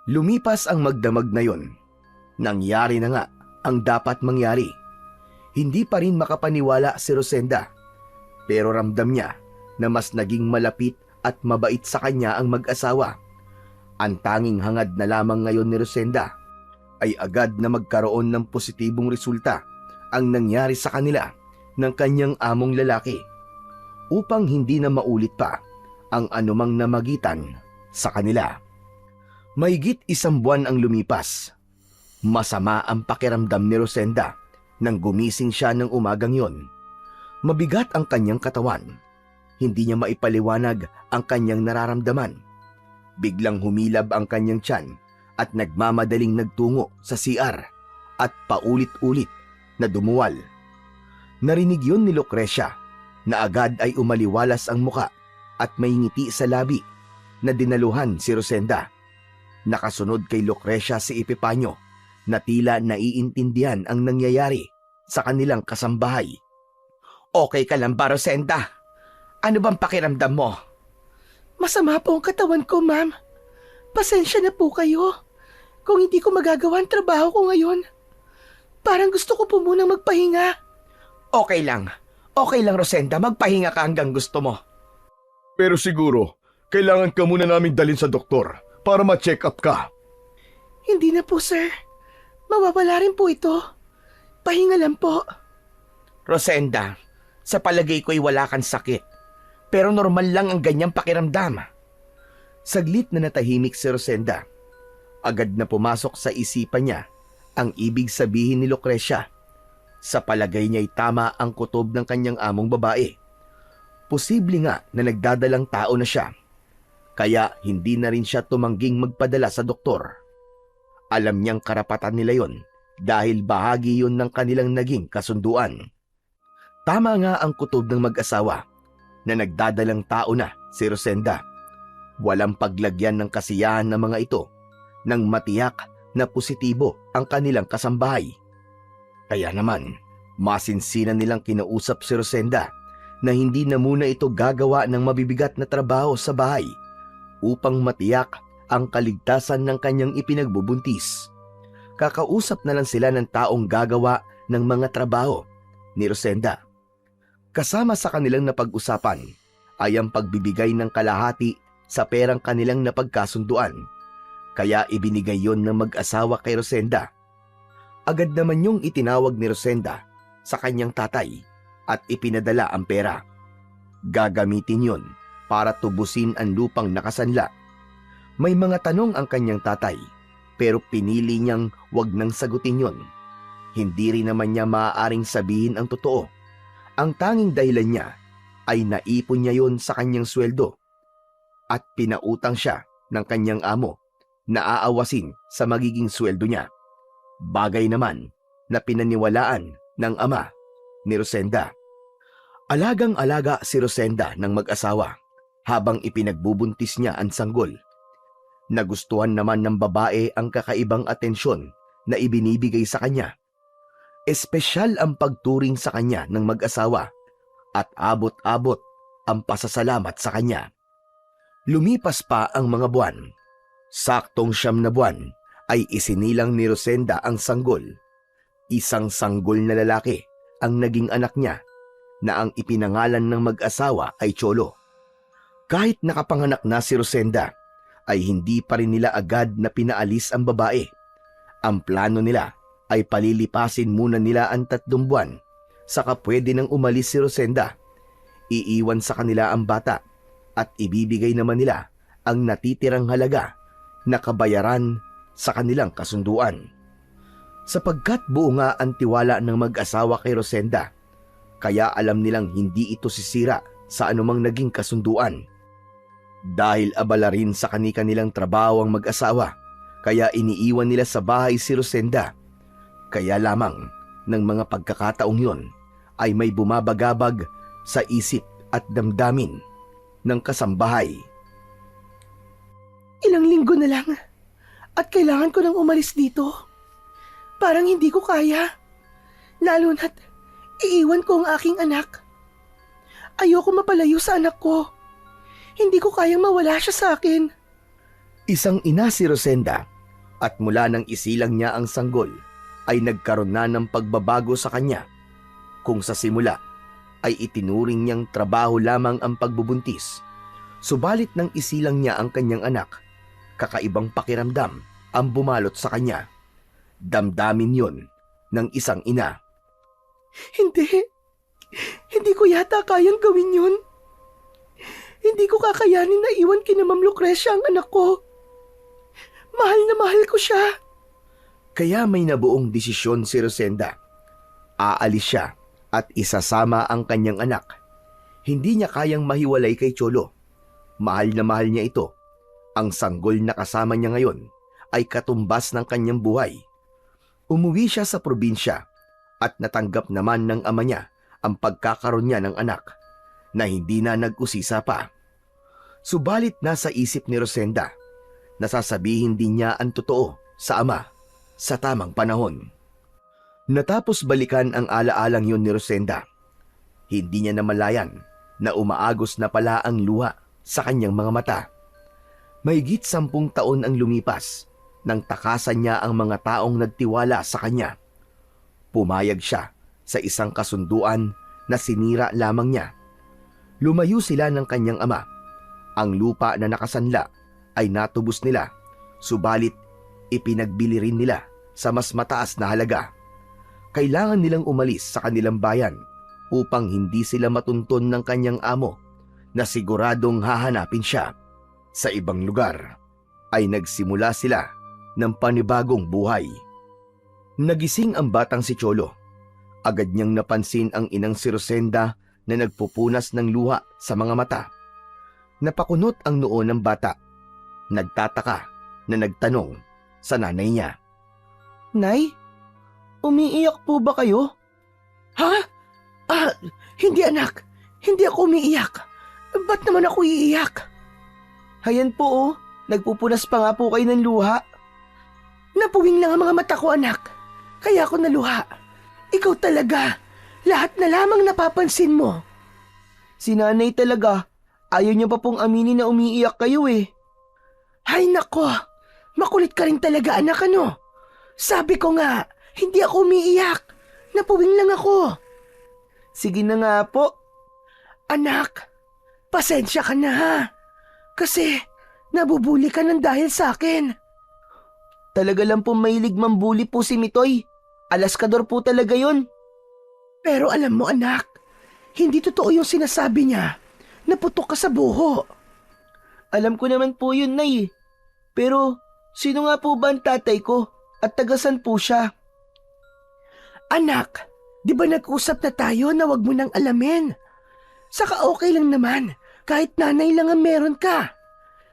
Lumipas ang magdamag na yon. Nangyari na nga ang dapat mangyari. Hindi pa rin makapaniwala si Rosenda, pero ramdam niya na mas naging malapit at mabait sa kanya ang mag-asawa. Ang tanging hangad na lamang ngayon ni Rosenda ay agad na magkaroon ng positibong resulta ang nangyari sa kanila ng kanyang among lalaki upang hindi na maulit pa ang anumang namagitan sa kanila. Mahigit 1 buwan ang lumipas. Masama ang pakiramdam ni Rosenda nang gumising siya ng umagang yon. Mabigat ang kanyang katawan. Hindi niya maipaliwanag ang kanyang nararamdaman. Biglang humilab ang kanyang tiyan at nagmamadaling nagtungo sa CR at paulit-ulit na dumuwal. Narinig yun ni Lucrecia na agad ay umaliwalas ang muka at may ngiti sa labi na dinaluhan si Rosenda. Nakasunod kay Lucrecia si Epifanio na tila naiintindihan ang nangyayari sa kanilang kasambahay. Okay ka lang ba, Rosenda? Ano bang pakiramdam mo? Masama po ang katawan ko, ma'am. Pasensya na po kayo kung hindi ko magagawa ang trabaho ko ngayon. Parang gusto ko po munang magpahinga. Okay lang, Rosenda. Magpahinga ka hanggang gusto mo. Pero siguro, kailangan ka muna namin dalhin sa doktor para ma-check up ka. Hindi na po, sir. Mawawala rin po ito. Pahinga lang po. Rosenda, sa palagay ko'y wala kang sakit. Pero normal lang ang ganyang pakiramdam. Saglit na natahimik si Rosenda. Agad na pumasok sa isipan niya ang ibig sabihin ni Lucrecia. Sa palagay niya'y tama ang kutob ng kanyang among babae. Posible nga na nagdadalang tao na siya. Kaya hindi na rin siya tumangging magpadala sa doktor. Alam niyang karapatan nila yon dahil bahagi yon ng kanilang naging kasunduan. Tama nga ang kutob ng mag-asawa na nagdadalang tao na si Rosenda. Walang paglagyan ng kasiyahan ng mga ito nang matiyak na positibo ang kanilang kasambahay. Kaya naman, masinsinan nilang kinausap si Rosenda na hindi na muna ito gagawa ng mabibigat na trabaho sa bahay upang matiyak ang kaligtasan ng kanyang ipinagbubuntis. Kakausap na lang sila ng taong gagawa ng mga trabaho ni Rosenda. Kasama sa kanilang napag-usapan ay ang pagbibigay ng kalahati sa perang kanilang napagkasunduan. Kaya ibinigay yon ng mag-asawa kay Rosenda. Agad naman yung itinawag ni Rosenda sa kanyang tatay at ipinadala ang pera. Gagamitin yon para tubusin ang lupang nakasanla. May mga tanong ang kanyang tatay pero pinili niyang wag nang sagutin yon. Hindi rin naman niya maaaring sabihin ang totoo. Ang tanging dahilan niya ay naipon niya yon sa kanyang sweldo at pinautang siya ng kanyang amo na aawasin sa magiging sweldo niya. Bagay naman na pinaniwalaan ng ama ni Rosenda. Alagang-alaga si Rosenda ng mag-asawa habang ipinagbubuntis niya ang sanggol. Nagustuhan naman ng babae ang kakaibang atensyon na ibinibigay sa kanya. Espesyal ang pagturing sa kanya ng mag-asawa at abot-abot ang pasasalamat sa kanya. Lumipas pa ang mga buwan. Saktong 9 na buwan ay isinilang ni Rosenda ang sanggol. Isang sanggol na lalaki ang naging anak niya na ang ipinangalan ng mag-asawa ay Cholo. Kahit nakapanganak na si Rosenda, ay hindi pa rin nila agad na pinaalis ang babae. Ang plano nila ay palilipasin muna nila ang 3 buwan, saka pwede nang umalis si Rosenda. Iiwan sa kanila ang bata at ibibigay naman nila ang natitirang halaga na kabayaran sa kanilang kasunduan. Sapagkat buo nga ang tiwala ng mag-asawa kay Rosenda, kaya alam nilang hindi ito sisira sa anumang naging kasunduan. Dahil abala rin sa kani-kanilang trabaho ang mag-asawa, kaya iniiwan nila sa bahay si Rosenda. Kaya lamang ng mga pagkakataong yon ay may bumabagabag sa isip at damdamin ng kasambahay. Ilang linggo na lang at kailangan ko nang umalis dito. Parang hindi ko kaya. Lalo na't iiwan ko ang aking anak. Ayoko mapalayo sa anak ko. Hindi ko kayang mawala siya sa akin. Isang ina si Rosenda at mula nang isilang niya ang sanggol ay nagkaroon na ng pagbabago sa kanya. Kung sa simula ay itinuring niyang trabaho lamang ang pagbubuntis, subalit nang isilang niya ang kanyang anak, kakaibang pakiramdam ang bumalot sa kanya. Damdamin yon ng isang ina. Hindi ko yata kayang gawin yun. Hindi ko kakayanin na iwan kina Ma'am Lucrecia ang anak ko. Mahal na mahal ko siya. Kaya may nabuong desisyon si Rosenda. Aalis siya at isasama ang kanyang anak. Hindi niya kayang mahiwalay kay Cholo. Mahal na mahal niya ito. Ang sanggol na kasama niya ngayon ay katumbas ng kanyang buhay. Umuwi siya sa probinsya at natanggap naman ng ama niya ang pagkakaroon niya ng anak na hindi na nag-usisa pa. Subalit nasa isip ni Rosenda, nasasabihin din niya ang totoo sa ama sa tamang panahon. Natapos balikan ang alaalang yun ni Rosenda, hindi niya namalayan na umaagos na pala ang luha sa kanyang mga mata. Mahigit 10 taon ang lumipas nang takasan niya ang mga taong nagtiwala sa kanya. Pumayag siya sa isang kasunduan na sinira lamang niya. Lumayo sila ng kanyang ama. Ang lupa na nakasanla ay natubos nila, subalit ipinagbili rin nila sa mas mataas na halaga. Kailangan nilang umalis sa kanilang bayan upang hindi sila matunton ng kanyang amo na siguradong hahanapin siya. Sa ibang lugar ay nagsimula sila ng panibagong buhay. Nagising ang batang si Cholo. Agad niyang napansin ang inang si Rosenda na nagpupunas ng luha sa mga mata. Napakunot ang noo ng bata. Nagtataka na nagtanong sa nanay niya. Nay, umiiyak po ba kayo? Ha? Hindi anak. Hindi ako umiiyak. Ba't naman ako iiyak? Hayan po nagpupunas pa nga po kayo ng luha. Napuwing lang ang mga mata ko, anak. Kaya ako naluha. Ikaw talaga. Lahat na lamang napapansin mo. Si nanay talaga. Ayaw niya pa pong aminin na umiiyak kayo eh. Hay nako. Makulit ka rin talaga, anak, ano? Sabi ko nga, hindi ako umiiyak. Napuwing lang ako. Sige na nga po. Anak, pasensya ka na ha. Kasi nabubuli ka ng dahil sa akin. Talaga lang po mahilig mambuli po si Mitoy. Alaskador po talaga yun. Pero alam mo, anak, hindi totoo yung sinasabi niya na putok ka sa buho. Alam ko naman po yun, Nay. Pero sino nga po ba ang tatay ko at tagasan po siya? Anak, di ba nag-usap na tayo na wag mo nang alamin? Saka okay lang naman kahit nanay lang ang meron ka.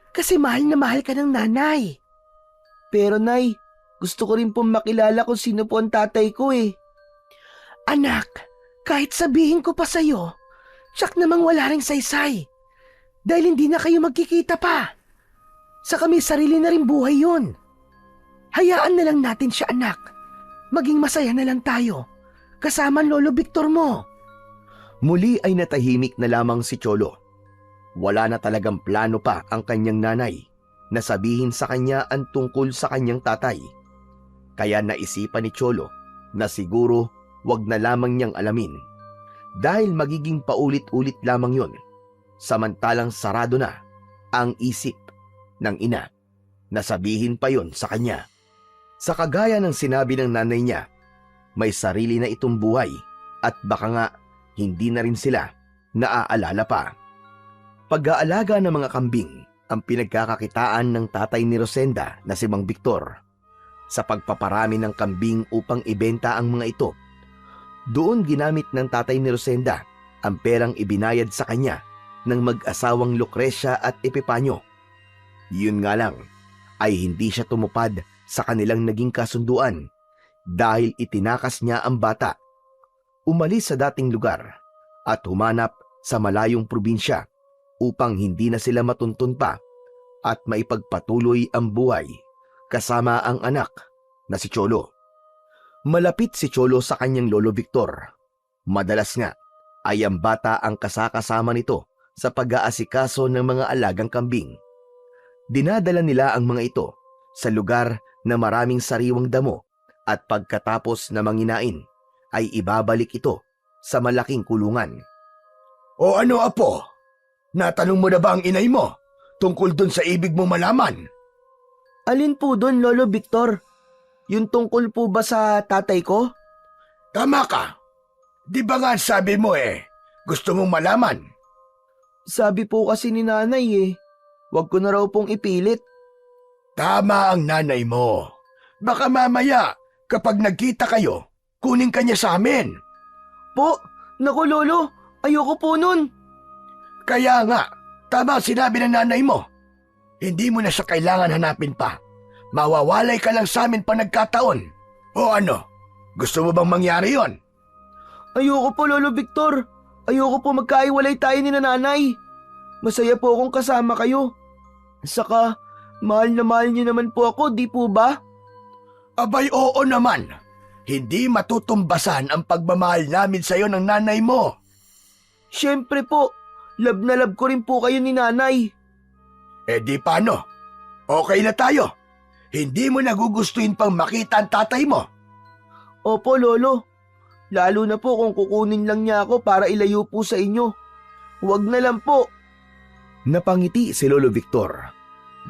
Kasi mahal na mahal ka ng nanay. Pero Nay, gusto ko rin pong makilala kung sino po ang tatay ko eh. Anak, kahit sabihin ko pa sa'yo, tsak namang wala ring saysay. Dahil hindi na kayo magkikita pa. Saka may sarili na rin buhay yun. Hayaan na lang natin siya, anak. Maging masaya na lang tayo. Kasama ang Lolo Victor mo. Muli ay natahimik na lamang si Cholo. Wala na talagang plano pa ang kanyang nanay na sabihin sa kanya ang tungkol sa kanyang tatay. Kaya naisipan ni Cholo na siguro wag na lamang niyang alamin dahil magiging paulit-ulit lamang yon, samantalang sarado na ang isip ng ina na sabihin pa yon sa kanya. Sa kagaya ng sinabi ng nanay niya, may sarili na itong buhay at baka nga hindi na rin sila naaalala pa. Pag-aalaga ng mga kambing ang pinagkakakitaan ng tatay ni Rosenda na si Mang Victor. Sa pagpaparami ng kambing upang ibenta ang mga ito, doon ginamit ng tatay ni Rosenda ang perang ibinayad sa kanya ng mag-asawang Lucrecia at Epipanyo. Yun nga lang, ay hindi siya tumupad sa kanilang naging kasunduan dahil itinakas niya ang bata. Umalis sa dating lugar at humanap sa malayong probinsya upang hindi na sila matuntun pa at maipagpatuloy ang buhay kasama ang anak na si Cholo. Malapit si Cholo sa kanyang lolo Victor. Madalas nga ay ang bata ang kasakasama nito sa pag-aasikaso ng mga alagang kambing. Dinadala nila ang mga ito sa lugar na maraming sariwang damo at pagkatapos na manginain ay ibabalik ito sa malaking kulungan. O ano, apo? Natanong mo na ba ang inay mo tungkol dun sa ibig mo malaman? Alin po doon, Lolo Victor? Yung tungkol po ba sa tatay ko? Tama ka. Di ba nga sabi mo gusto mong malaman? Sabi po kasi ni nanay wag ko na raw pong ipilit. Tama ang nanay mo. Baka mamaya, kapag nagkita kayo, kunin ka niya sa amin. Po, naku Lolo, ayoko po nun. Kaya nga, tama ang sinabi ng nanay mo. Hindi mo na siya kailangan hanapin pa. Mawawalay ka lang sa amin pa nagkataon. O ano, gusto mo bang mangyari yon? Ayoko po, Lolo Victor. Ayoko po magkaiwalay tayo ni nanay. Masaya po akong kasama kayo. Saka, mahal na mahal niyo naman po ako, di po ba? Abay, oo naman. Hindi matutumbasan ang pagmamahal namin sa iyo ng nanay mo. Siyempre po, love na love ko rin po kayo ni nanay. Eh di paano? Okay na tayo. Hindi mo nagugustuhin pang makita ang tatay mo. Opo, Lolo. Lalo na po kung kukunin lang niya ako para ilayo po sa inyo. Huwag na lang po. Napangiti si Lolo Victor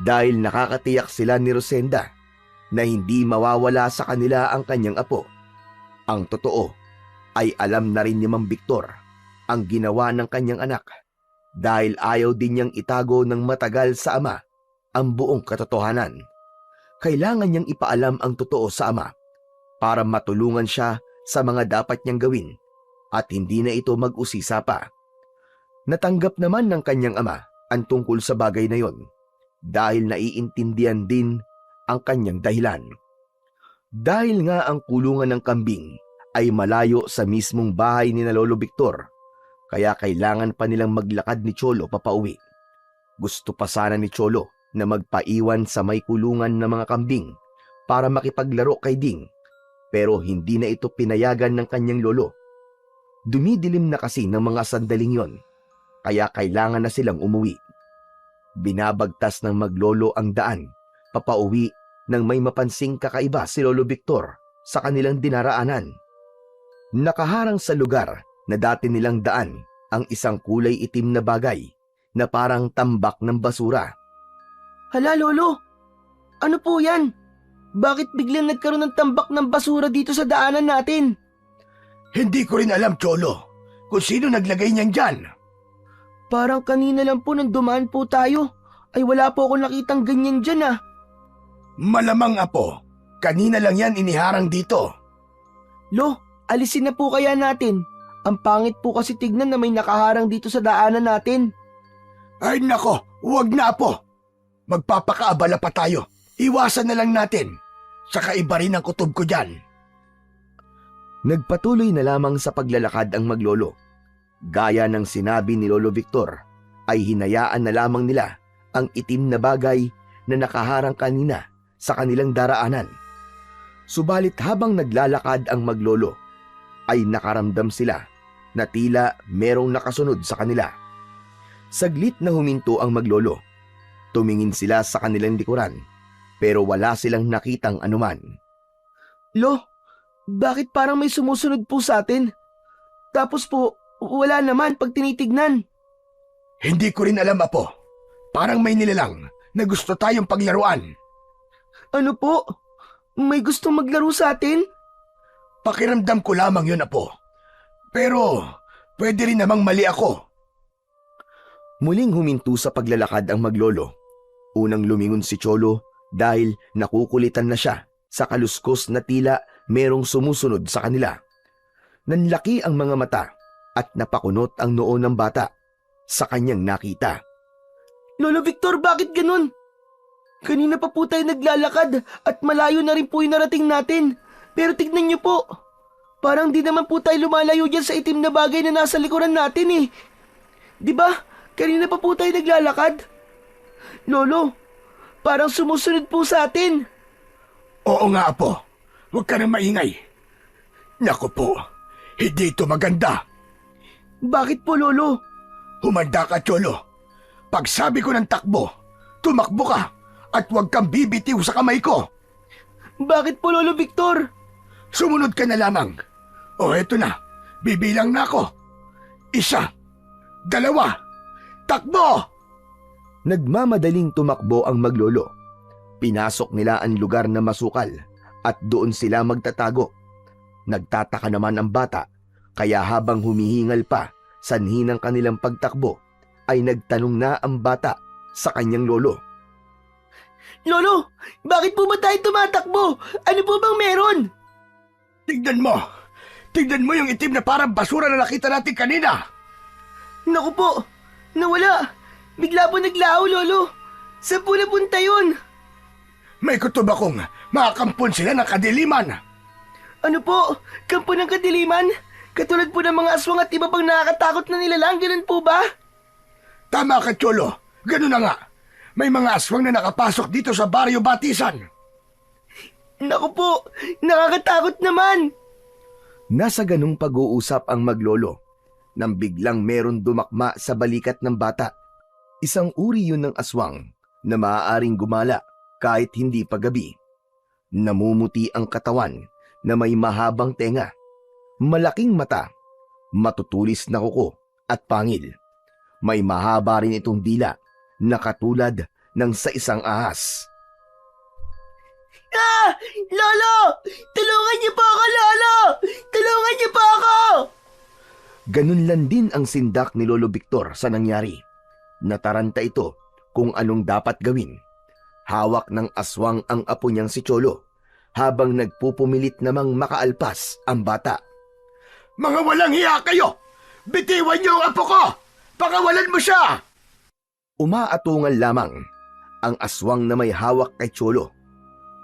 dahil nakakatiyak sila ni Rosenda na hindi mawawala sa kanila ang kanyang apo. Ang totoo ay alam na rin ni Mang Victor ang ginawa ng kanyang anak dahil ayaw din niyang itago ng matagal sa ama ang buong katotohanan. Kailangan niyang ipaalam ang totoo sa ama para matulungan siya sa mga dapat niyang gawin at hindi na ito mag-usisa pa. Natanggap naman ng kanyang ama ang tungkol sa bagay na yon dahil naiintindihan din ang kanyang dahilan. Dahil nga ang kulungan ng kambing ay malayo sa mismong bahay ni na Lolo Victor, kaya kailangan pa nilang maglakad ni Cholo papauwi. Gusto pa sana ni Cholo na magpaiwan sa may kulungan ng mga kambing para makipaglaro kay Ding, pero hindi na ito pinayagan ng kanyang lolo. Dumidilim na kasi ng mga sandaling yon, kaya kailangan na silang umuwi. Binabagtas ng maglolo ang daan papauwi nang may mapansing kakaiba si Lolo Victor sa kanilang dinaraanan. Nakaharang sa lugar na dati nilang daan ang isang kulay itim na bagay na parang tambak ng basura. Hala, Lolo. Ano po yan? Bakit biglang nagkaroon ng tambak ng basura dito sa daanan natin? Hindi ko rin alam, Cholo, kung sino naglagay niyan dyan. Parang kanina lang po nang dumaan po tayo ay wala po akong nakitang ganyan dyan Malamang, apo. Kanina lang yan iniharang dito. Lo, alisin na po kaya natin. Ang pangit po kasi tignan na may nakaharang dito sa daanan natin. Ay nako, huwag na, apo. Magpapakaabala pa tayo. Iwasan na lang natin. Saka iba rin ang kutob ko dyan. Nagpatuloy na lamang sa paglalakad ang maglolo. Gaya ng sinabi ni Lolo Victor, ay hinayaan na lamang nila ang itim na bagay na nakaharang kanina sa kanilang daraanan. Subalit habang naglalakad ang maglolo, ay nakaramdam sila na tila merong nakasunod sa kanila. Saglit na huminto ang maglolo. Tumingin sila sa kanilang likuran, pero wala silang nakitang anuman. Lo, bakit parang may sumusunod po sa atin? Tapos po, wala naman pag tinitignan. Hindi ko rin alam, apo. Parang may nilalang na gusto tayong paglaruan. Ano po? May gustong maglaro sa atin? Pakiramdam ko lamang yun, Apo. Pero pwede rin namang mali ako. Muling huminto sa paglalakad ang maglolo. Unang lumingon si Cholo dahil nakukulitan na siya sa kaluskos na tila merong sumusunod sa kanila. Nanlaki ang mga mata at napakunot ang noo ng bata sa kanyang nakita. Lolo Victor, bakit ganun? Kanina pa po tayo naglalakad at malayo na rin po yung narating natin. Pero tignan niyo po, parang di naman po tayo lumalayo dyan sa itim na bagay na nasa likuran natin eh. Di ba? Kanina pa po tayo naglalakad. Lolo, parang sumusunod po sa atin. Oo nga, Apo. Huwag ka na maingay. Naku po, hindi ito maganda. Bakit po, Lolo? Humanda ka, Cholo. Pag sabi ko ng takbo, tumakbo ka at huwag kang bibitiw sa kamay ko. Bakit po, Lolo Victor? Sumunod ka na lamang. O eto na, bibilang na ako. 1, 2, takbo! Nagmamadaling tumakbo ang maglolo. Pinasok nila ang lugar na masukal at doon sila magtatago. Nagtataka naman ang bata, kaya habang humihingal pa sanhi ng kanilang pagtakbo, ay nagtanong na ang bata sa kanyang lolo. Lolo, bakit po ba tayo tumatakbo? Ano po bang meron? Tignan mo! Tignan mo yung itim na parang basura na nakita natin kanina! Naku po, nawala. Bigla po naglaho, Lolo. Saan po napunta yun? May kutob akong makakampon sila ng kadiliman. Ano po? Kampo ng kadiliman? Katulad po ng mga aswang at iba pang nakakatakot na nilalang, ganun po ba? Tama ka, Cholo. Ganun na nga. May mga aswang na nakapasok dito sa Baryo Batisan. Naku po, nakakatakot naman. Nasa ganung pag-uusap ang maglolo nang biglang meron dumakma sa balikat ng bata. Isang uri yun ng aswang na maaaring gumala kahit hindi pa gabi. Namumuti ang katawan na may mahabang tenga, malaking mata, matutulis na kuko at pangil. May mahaba rin itong dila na katulad ng sa isang ahas. Ah! Lolo! Tulungan niyo po ako, Lolo! Tulungan niyo po ako! Ganun lang din ang sindak ni Lolo Victor sa nangyari. Nataranta ito kung anong dapat gawin. Hawak ng aswang ang apo niyang si Cholo habang nagpupumilit namang makaalpas ang bata. Mga walang hiya kayo! Bitiwan niyo ang apo ko! Pakawalan mo siya! Umaatungal lamang ang aswang na may hawak kay Cholo.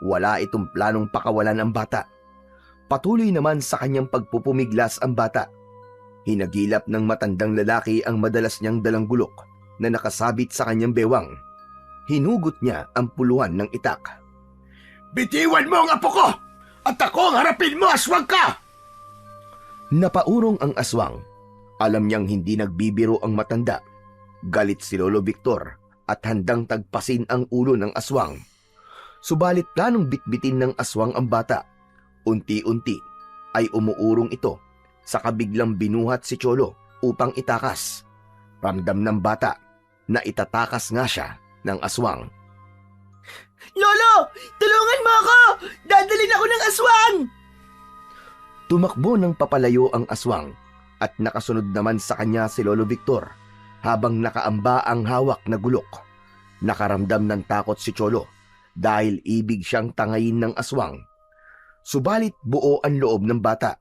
Wala itong planong pakawalan ang bata. Patuloy naman sa kanyang pagpupumiglas ang bata. Hinagilap ng matandang lalaki ang madalas niyang dalang gulok na nakasabit sa kanyang bewang. Hinugot niya ang puluhan ng itak. Bitiwan mo ang apo ko! At ako ang harapin mo, aswang ka! Napaurong ang aswang. Alam niyang hindi nagbibiro ang matanda. Galit si Lolo Victor at handang tagpasin ang ulo ng aswang. Subalit planong bitbitin ng aswang ang bata. Unti-unti ay umuurong ito sa kabiglang binuhat si Cholo upang itakas. Ramdam ng bata na itatakas nga siya ng aswang. Lolo! Tulungan mo ako! Dadalhin ako ng aswang! Tumakbo ng papalayo ang aswang at nakasunod naman sa kanya si Lolo Victor habang nakaamba ang hawak na gulok. Nakaramdam ng takot si Cholo dahil ibig siyang tangayin ng aswang. Subalit buo ang loob ng bata.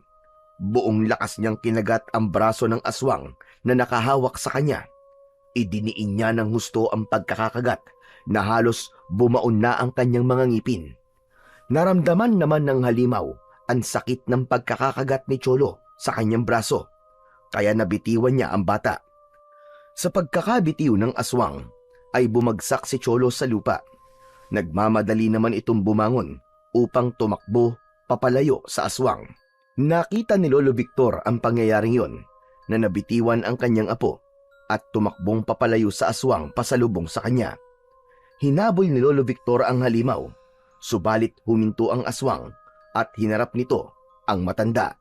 Buong lakas niyang kinagat ang braso ng aswang na nakahawak sa kanya. Idiniin niya ng husto ang pagkakakagat na halos bumaon na ang kanyang mga ngipin. Naramdaman naman ng halimaw ang sakit ng pagkakakagat ni Cholo sa kanyang braso, kaya nabitiwan niya ang bata. Sa pagkakabitiw ng aswang ay bumagsak si Cholo sa lupa. Nagmamadali naman itong bumangon upang tumakbo papalayo sa aswang. Nakita ni Lolo Victor ang pangyayaring yon na nabitiwan ang kanyang apo at tumakbong papalayo sa aswang pasalubong sa kanya. Hinabol ni Lolo Victor ang halimaw, subalit huminto ang aswang at hinarap nito ang matanda.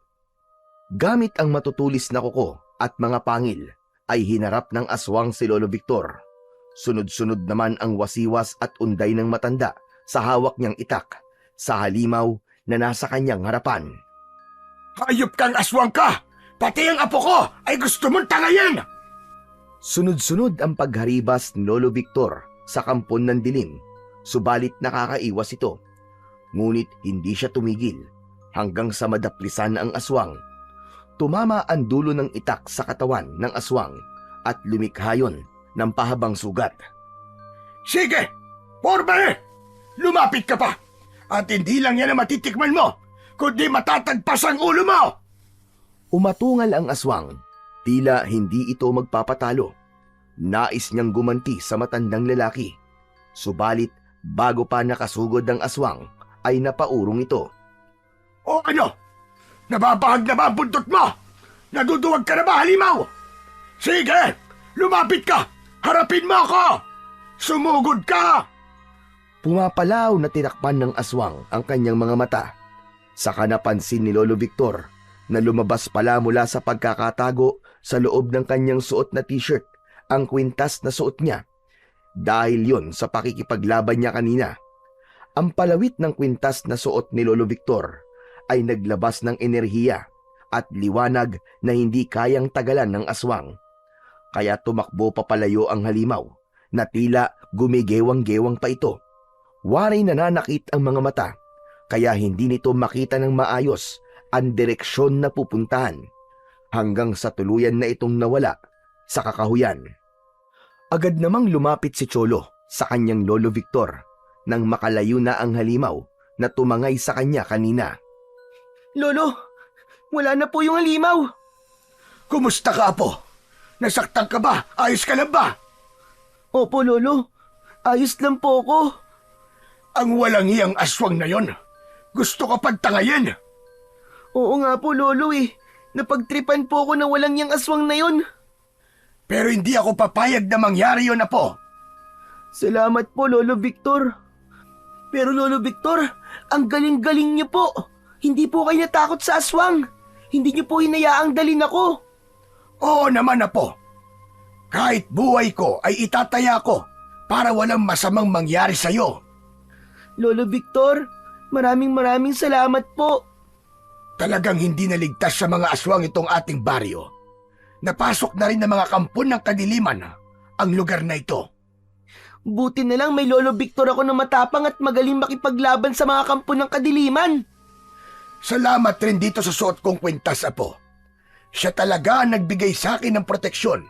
Gamit ang matutulis na kuko at mga pangil ay hinarap ng aswang si Lolo Victor. Sunod-sunod naman ang wasiwas at unday ng matanda sa hawak niyang itak sa halimaw na nasa kanyang harapan. Hayop kang aswang ka! Pati ang apo ko ay gusto mong tangayin! Sunod-sunod ang pagharibas ni Lolo Victor sa kampon ng dilim, subalit nakakaiwas ito. Ngunit hindi siya tumigil hanggang sa madaplisan ang aswang. Tumama ang dulo ng itak sa katawan ng aswang at lumikha yun ng pahabang sugat. Sige! Porbe! Lumapit ka pa! At hindi lang yan ang matitikman mo, kundi matatagpas ang ulo mo! Umatungal ang aswang. Tila hindi ito magpapatalo. Nais niyang gumanti sa matandang lalaki. Subalit bago pa nakasugod ang aswang ay napaurong ito. O ano? Nababahag na ba ang buntot mo? Naduduwag ka na ba, halimaw? Sige! Lumapit ka! Harapin mo ako! Sumugod ka! Pumapalaw na tinakpan ng aswang ang kanyang mga mata. Saka napansin ni Lolo Victor na lumabas pala mula sa pagkakatago sa loob ng kanyang suot na t-shirt ang kwintas na suot niya. Dahil yon sa pakikipaglaban niya kanina. Ang palawit ng kwintas na suot ni Lolo Victor ay naglabas ng enerhiya at liwanag na hindi kayang tagalan ng aswang. Kaya tumakbo papalayo ang halimaw na tila gumigewang-gewang pa ito. Waray nananakit ang mga mata, kaya hindi nito makita ng maayos ang direksyon na pupuntahan, hanggang sa tuluyan na itong nawala sa kakahuyan. Agad namang lumapit si Cholo sa kanyang Lolo Victor nang makalayo na ang halimaw na tumangay sa kanya kanina. Lolo, wala na po yung halimaw. Kumusta ka, apo? Nasaktan ka ba? Ayos ka lang ba? Opo, Lolo. Ayos lang po ako. Ang walang iyang aswang na yon, gusto ka pagtangayin. Oo nga po, Lolo eh. Napagtripan po ako na walang yung aswang na yon. Pero hindi ako papayag na mangyari yon, apo. Salamat po, Lolo Victor. Pero Lolo Victor, ang galing-galing niyo po. Hindi po kayo natakot sa aswang. Hindi niyo po hinayaang dalin ako. Oo naman, apo. Kahit buhay ko ay itataya ko para walang masamang mangyari sa'yo. Lolo Victor, maraming salamat po. Talagang hindi naligtas sa mga aswang itong ating baryo. Napasok na rin ng mga kampon ng kadiliman ang lugar na ito. Buti na lang may Lolo Victor ako na matapang at magaling makipaglaban sa mga kampon ng kadiliman. Salamat rin dito sa suot kong kwintas, apo. Siya talaga ang nagbigay sa akin ng proteksyon.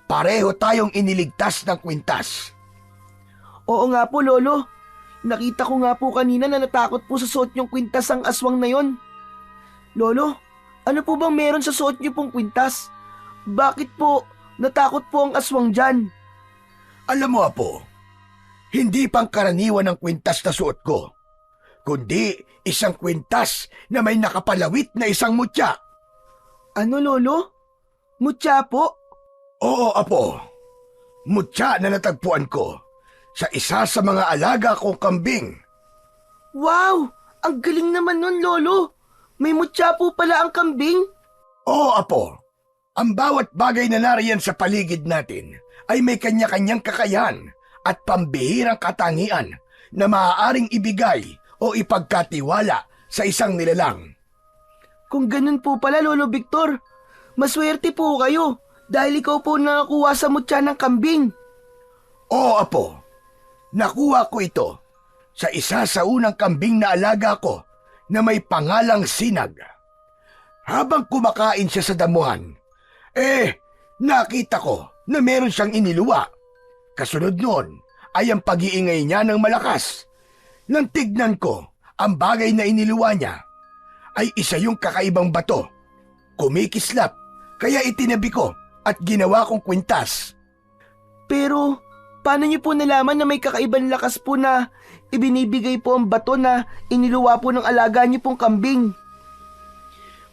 Pareho tayong iniligtas ng kwintas. Oo nga po, Lolo. Nakita ko nga po kanina na natakot po sa suot niyong kwintas ang aswang na yon. Lolo, ano po bang meron sa suot niyo pong kwintas? Bakit po natakot po ang aswang dyan? Alam mo, apo, hindi pangkaraniwan ang kwintas na suot ko, kundi isang kwintas na may nakapalawit na isang mutya. Ano, Lolo? Mutya po? Oo, apo. Mutya na natagpuan ko sa isa sa mga alaga kong kambing. Wow! Ang galing naman nun, Lolo! May mutya po pala ang kambing? Oo, apo. Ang bawat bagay na nariyan sa paligid natin ay may kanya-kanyang kakayahan at pambihirang katangian na maaaring ibigay o ipagkatiwala sa isang nilalang. Kung ganun po pala, Lolo Victor, maswerte po kayo dahil ikaw po nakakuha sa mutya ng kambing. Oo, apo. Nakuha ko ito sa isa sa unang kambing na alaga ko na may pangalang Sinag. Habang kumakain siya sa damuhan, nakita ko na meron siyang iniluwa. Kasunod noon ay ang pag-iingay niya ng malakas. Nang tignan ko, ang bagay na iniluwa niya ay isa yung kakaibang bato. Kumikislap, kaya itinabi ko at ginawa kong kwintas. Pero paano niyo po nalaman na may kakaibang lakas po na ibinibigay po ang bato na iniluwa po ng alaga niyo pong kambing?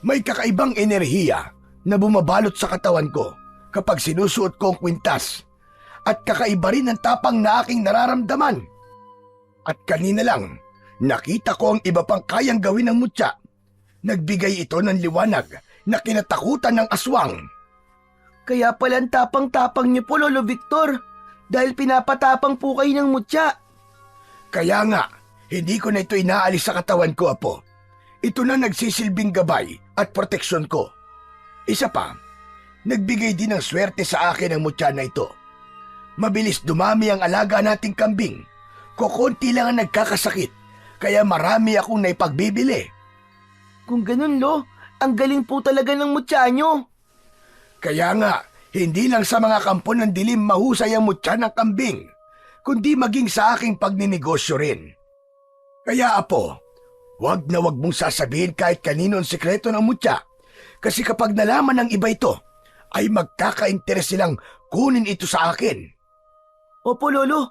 May kakaibang enerhiya na bumabalot sa katawan ko kapag sinusuot ko ang kwintas at kakaiba rin ang tapang na aking nararamdaman. At kanina lang, nakita ko ang iba pang kayang gawin ng mutya. Nagbigay ito ng liwanag na kinatakutan ng aswang. Kaya pala ang tapang-tapang niyo po, Lolo Victor, dahil pinapatapang po kayo ng mutya. Kaya nga, Hindi ko na ito inaalis sa katawan ko, Apo. Ito na nagsisilbing gabay at proteksyon ko. Isa pa, nagbigay din ng swerte sa akin ang mutya na ito. Mabilis dumami ang alaga nating kambing. Kukunti lang ang nagkakasakit, kaya marami akong naipagbibili. Kung ganun, Lo, ang galing po talaga ng mutya nyo. Kaya nga, hindi lang sa mga kampo ng dilim mahusay ang mutya ng kambing, kundi maging sa aking pagninegosyo rin. Kaya Apo, wag na wag mong sasabihin kahit kanino ang sikreto ng mutya, kasi kapag nalaman ng iba ito, ay magkaka-interes silang kunin ito sa akin. Opo, Lolo.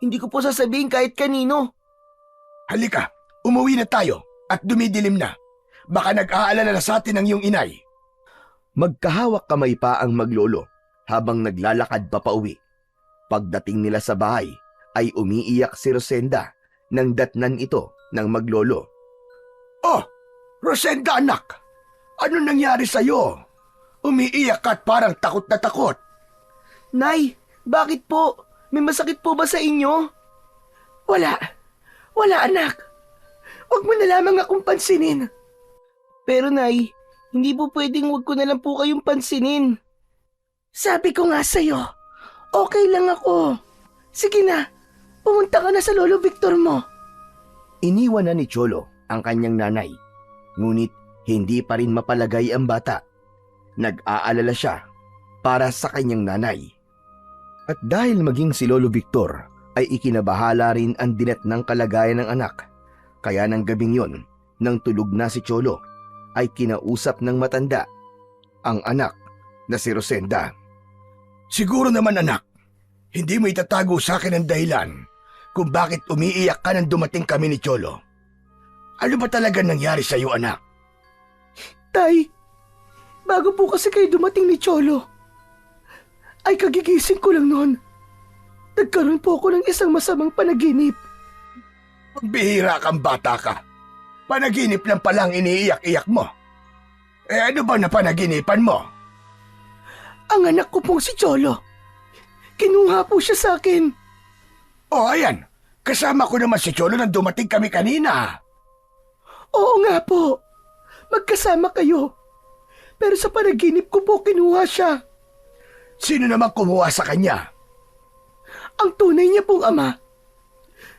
Hindi ko po sasabihin kahit kanino. Halika, umuwi na tayo at dumidilim na. Baka nag-aalala na sa atin ang iyong inay. Magkahawak kamay pa ang maglolo habang naglalakad pa pauwi. Pagdating nila sa bahay ay umiiyak si Rosenda nang datnan ito ng maglolo. Oh, Rosenda anak, ano nangyari sa'yo? Umiiyak ka at parang takot na takot. Nay, bakit po? May masakit po ba sa inyo? Wala. Wala, anak. Huwag mo na lamang akong pansinin. Pero Nay, hindi po pwedeng wag ko na lang po kayong pansinin. Sabi ko nga sa'yo, okay lang ako. Sige na, pumunta ka na sa Lolo Victor mo. Iniwan na ni Cholo ang kanyang nanay, ngunit hindi pa rin mapalagay ang bata. Nag-aalala siya para sa kanyang nanay. At dahil maging si Lolo Victor ay ikinabahala rin ang dinatnang kalagayan ng anak, kaya ng gabing yon, nang tulog na si Cholo, ay kinausap ng matanda ang anak na si Rosenda. Siguro naman anak, hindi mo itatago sa akin ang dahilan kung bakit umiiyak ka nang dumating kami ni Cholo. Ano ba talaga nangyari sa iyo, anak? Tay, bago po kasi kayo dumating ni Cholo, ay kagigising ko lang noon. Nagkaroon po ako ng isang masamang panaginip. Bihira kang bata ka. Panaginip lang palang iniiyak-iyak mo. Ano ba na panaginipan mo? Ang anak ko pong si Cholo. Kinuha po siya sa akin. Oh, ayan. Kasama ko naman si Cholo nang dumating kami kanina. Oo nga po. Magkasama kayo. Pero sa panaginip ko po kinuha siya. Sino naman kumuha sa kanya? Ang tunay niya pong ama.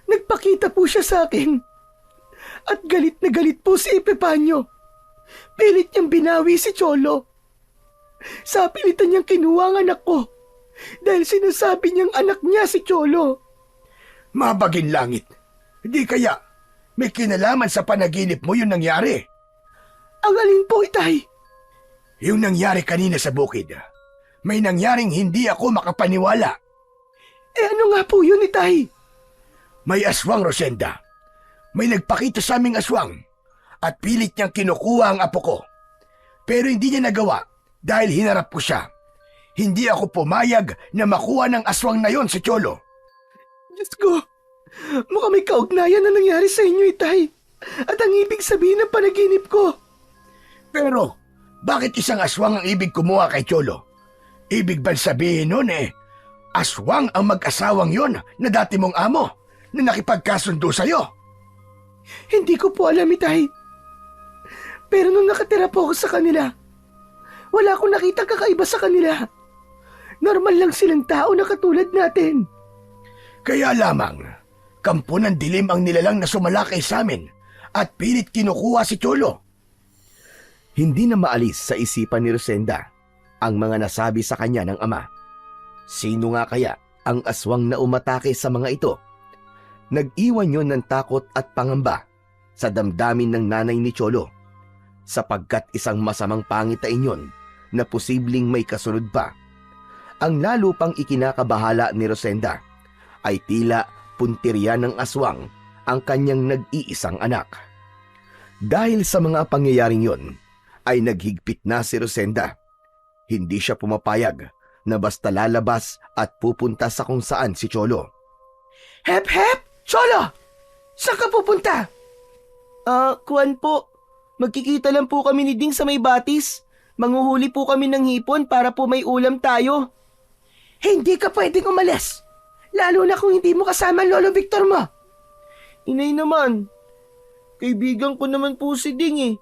Nagpakita po siya sa akin. At galit na galit po si Epipanyo. Pilit niyang binawi si Cholo. Sa pilitan niyang kinuha ang anak ko. Dahil sinasabi niyang anak niya si Cholo. Mabagin langit. Di kaya may kinalaman sa panaginip mo yung nangyari? Ang alin po, Itay? Yung nangyari kanina sa bukid. May nangyaring hindi ako makapaniwala. Ano nga po yun, Itay? May aswang, Rosenda. May nagpakita sa aming aswang at pilit niyang kinukuha ang apo ko. Pero hindi niya nagawa dahil hinarap ko siya. Hindi ako pumayag na makuha ng aswang na yon si Cholo. Diyos ko, mukhang may kaugnayan na nangyari sa inyo, Itay. At ang ibig sabihin ng panaginip ko. Pero, bakit isang aswang ang ibig kumuha kay Cholo? Ibig ba sabihin nun aswang ang mag-asawang yon na dati mong amo na nakipagkasundo sa'yo? Hindi ko po alam, Itay. Pero nung nakatira po ako sa kanila, wala akong nakita kakaiba sa kanila. Normal lang silang tao na katulad natin. Kaya lamang, kampo ng dilim ang nilalang na sumalakay sa amin at pilit kinukuha si Cholo. Hindi na maalis sa isipan ni Rosenda ang mga nasabi sa kanya ng ama. Sino nga kaya ang aswang na umatake sa mga ito? Nag-iwan yun ng takot at pangamba sa damdamin ng nanay ni Cholo, sapagkat isang masamang pangitain yun na posibleng may kasunod pa. Ang lalo pang ikinakabahala ni Rosenda ay tila puntirya ng aswang ang kanyang nag-iisang anak. Dahil sa mga pangyayaring yun, ay naghigpit na si Rosenda. Hindi siya pumapayag na basta lalabas at pupunta sa kung saan si Cholo. Hep, hep! Cholo! Saan ka pupunta? Kuwan po. Magkikita lang po kami ni Ding sa may batis. Manguhuli po kami ng hipon para po may ulam tayo. Hindi ka pwedeng umalis. Lalo na kung hindi mo kasama ang Lolo Victor mo. Inay naman, kaibigan ko naman po si Ding eh.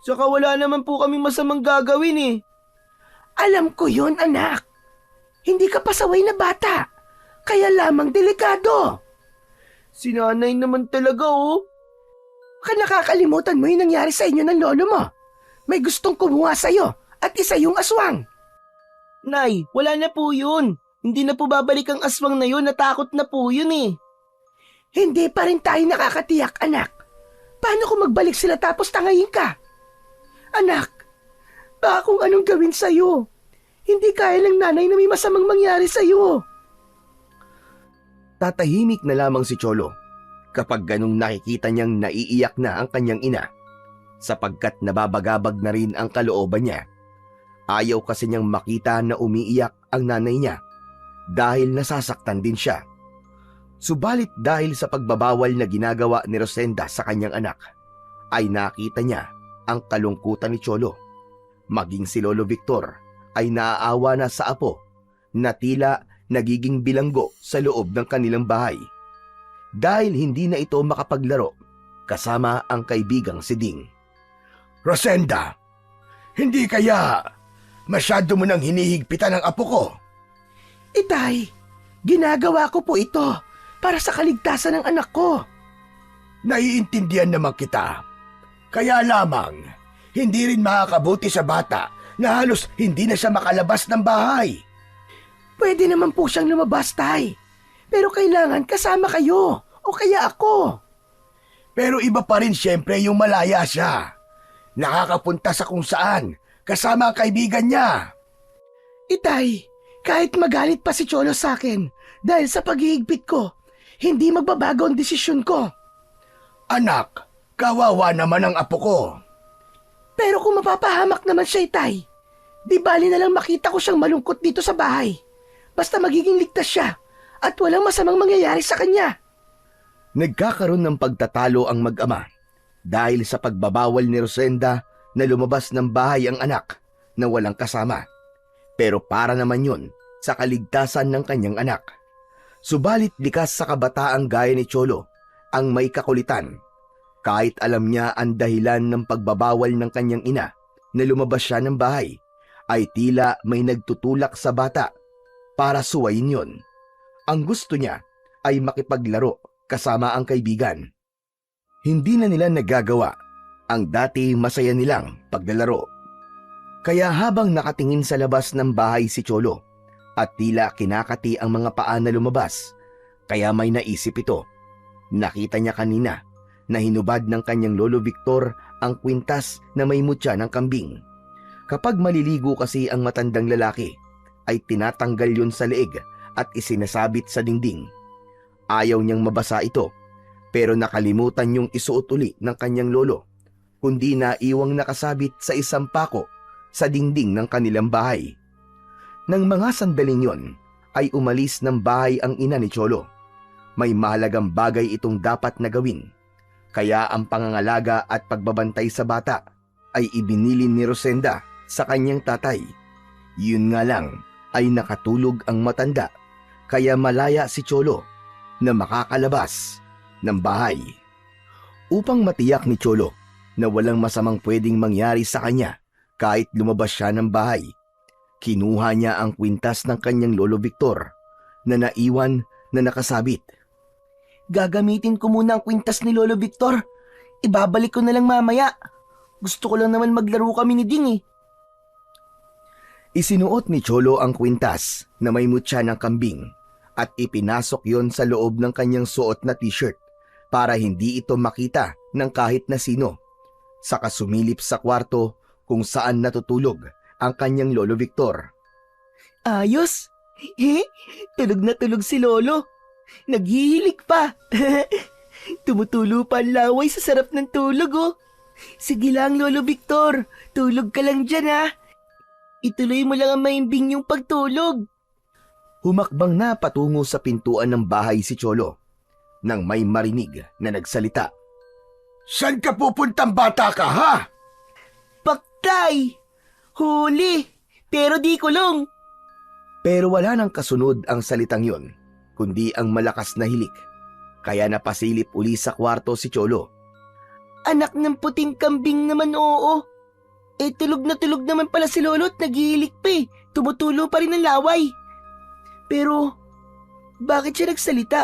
Saka wala naman po kami masamang gagawin eh. Alam ko yun, anak. Hindi ka pasaway na bata. Kaya lamang delikado. Si nanay naman talaga oh. Baka nakakalimutan mo yung nangyari sa inyo ng lolo mo. May gustong kumuha sa'yo at isa yung aswang. Nay, wala na po yun. Hindi na po babalik ang aswang na yun, natakot na po yun eh. Hindi pa rin tayo nakakatiyak, anak. Paano kung magbalik sila tapos tangayin ka? Anak, baka kung anong gawin sa'yo. Hindi kaya ng nanay na may masamang mangyari sa'yo. Tatahimik na lamang si Cholo kapag ganong nakikita niyang naiiyak na ang kanyang ina, sapagkat nababagabag na rin ang kalooban niya. Ayaw kasi niyang makita na umiiyak ang nanay niya dahil nasasaktan din siya. Subalit dahil sa pagbabawal na ginagawa ni Rosenda sa kanyang anak, ay nakita niya ang kalungkutan ni Cholo. Maging si Lolo Victor ay naaawa na sa apo na tila nagiging bilanggo sa loob ng kanilang bahay dahil hindi na ito makapaglaro kasama ang kaibigang si Ding. Rosenda, hindi kaya masyado mo nang hinihigpitan ang apo ko? Itay, ginagawa ko po ito para sa kaligtasan ng anak ko. Naiintindihan naman kita. Kaya lamang, hindi rin makakabuti sa bata na halos hindi na siya makalabas ng bahay. Pwede naman po siyang lumabas, tay. Pero kailangan kasama kayo o kaya ako. Pero iba pa rin siyempre yung malaya siya. Nakakapunta sa kung saan, kasama ang kaibigan niya. Itay, kahit magalit pa si Cholo sa akin dahil sa paghihigpit ko, hindi magbabago ang desisyon ko. Anak, kawawa naman ang apo ko. Pero kung mapapahamak naman siya, itay, di bali na lang makita ko siyang malungkot dito sa bahay. Basta magiging ligtas siya at walang masamang mangyayari sa kanya. Nagkakaroon ng pagtatalo ang mag-ama dahil sa pagbabawal ni Rosenda na lumabas ng bahay ang anak na walang kasama. Pero para naman yun sa kaligtasan ng kanyang anak. Subalit likas sa kabataang gaya ni Cholo ang may kakulitan. Kahit alam niya ang dahilan ng pagbabawal ng kanyang ina na lumabas siya ng bahay, ay tila may nagtutulak sa bata para suwayin yon. Ang gusto niya ay makipaglaro kasama ang kaibigan. Hindi na nila nagagawa ang dati masaya nilang paglalaro. Kaya habang nakatingin sa labas ng bahay si Cholo at tila kinakati ang mga paa na lumabas, kaya may naisip ito. Nakita niya kanina na hinubad ng kanyang lolo Victor ang kwintas na may mutya ng kambing. Kapag maliligo kasi ang matandang lalaki, ay tinatanggal yun sa leeg at isinasabit sa dingding. Ayaw niyang mabasa ito, pero nakalimutan yung isuot uli ng kanyang lolo, kundi naiwang nakasabit sa isang pako sa dingding ng kanilang bahay. Nang mga sandaling yon, ay umalis ng bahay ang ina ni Cholo. May mahalagang bagay itong dapat na gawin, kaya ang pangangalaga at pagbabantay sa bata ay ibinilin ni Rosenda sa kanyang tatay. Yun nga lang ay nakatulog ang matanda, kaya malaya si Cholo na makakalabas ng bahay. Upang matiyak ni Cholo na walang masamang pwedeng mangyari sa kanya kahit lumabas siya ng bahay, kinuha niya ang kwintas ng kanyang lolo Victor na naiwan na nakasabit. Gagamitin ko muna ang kwintas ni Lolo Victor. Ibabalik ko na lang mamaya. Gusto ko lang naman maglaro kami ni Ding eh. Isinuot ni Cholo ang kwintas na may mutya ng kambing at ipinasok yon sa loob ng kanyang suot na t-shirt para hindi ito makita ng kahit na sino. Saka sumilip sa kwarto kung saan natutulog ang kanyang lolo Victor. Ayos! Tulog na tulog si Lolo. Naghihilig pa. Tumutulo pa ang laway sa sarap ng tulog oh. Sige lang Lolo Victor, tulog ka lang dyan ha. Ituloy mo lang ang maimbing yung pagtulog. Humakbang na patungo sa pintuan ng bahay si Cholo nang may marinig na nagsalita. Saan ka pupuntang bata ka, ha? Paktay! Huli! Pero di kulong! Pero wala nang kasunod ang salitang yon, kundi ang malakas na hilik. Kaya napasilip uli sa kwarto si Cholo. Anak ng puting kambing naman, oo. Tulog na tulog naman pala si Lolo at naghihilik pa eh. Tumutulo pa rin ang laway. Pero, bakit siya nagsalita?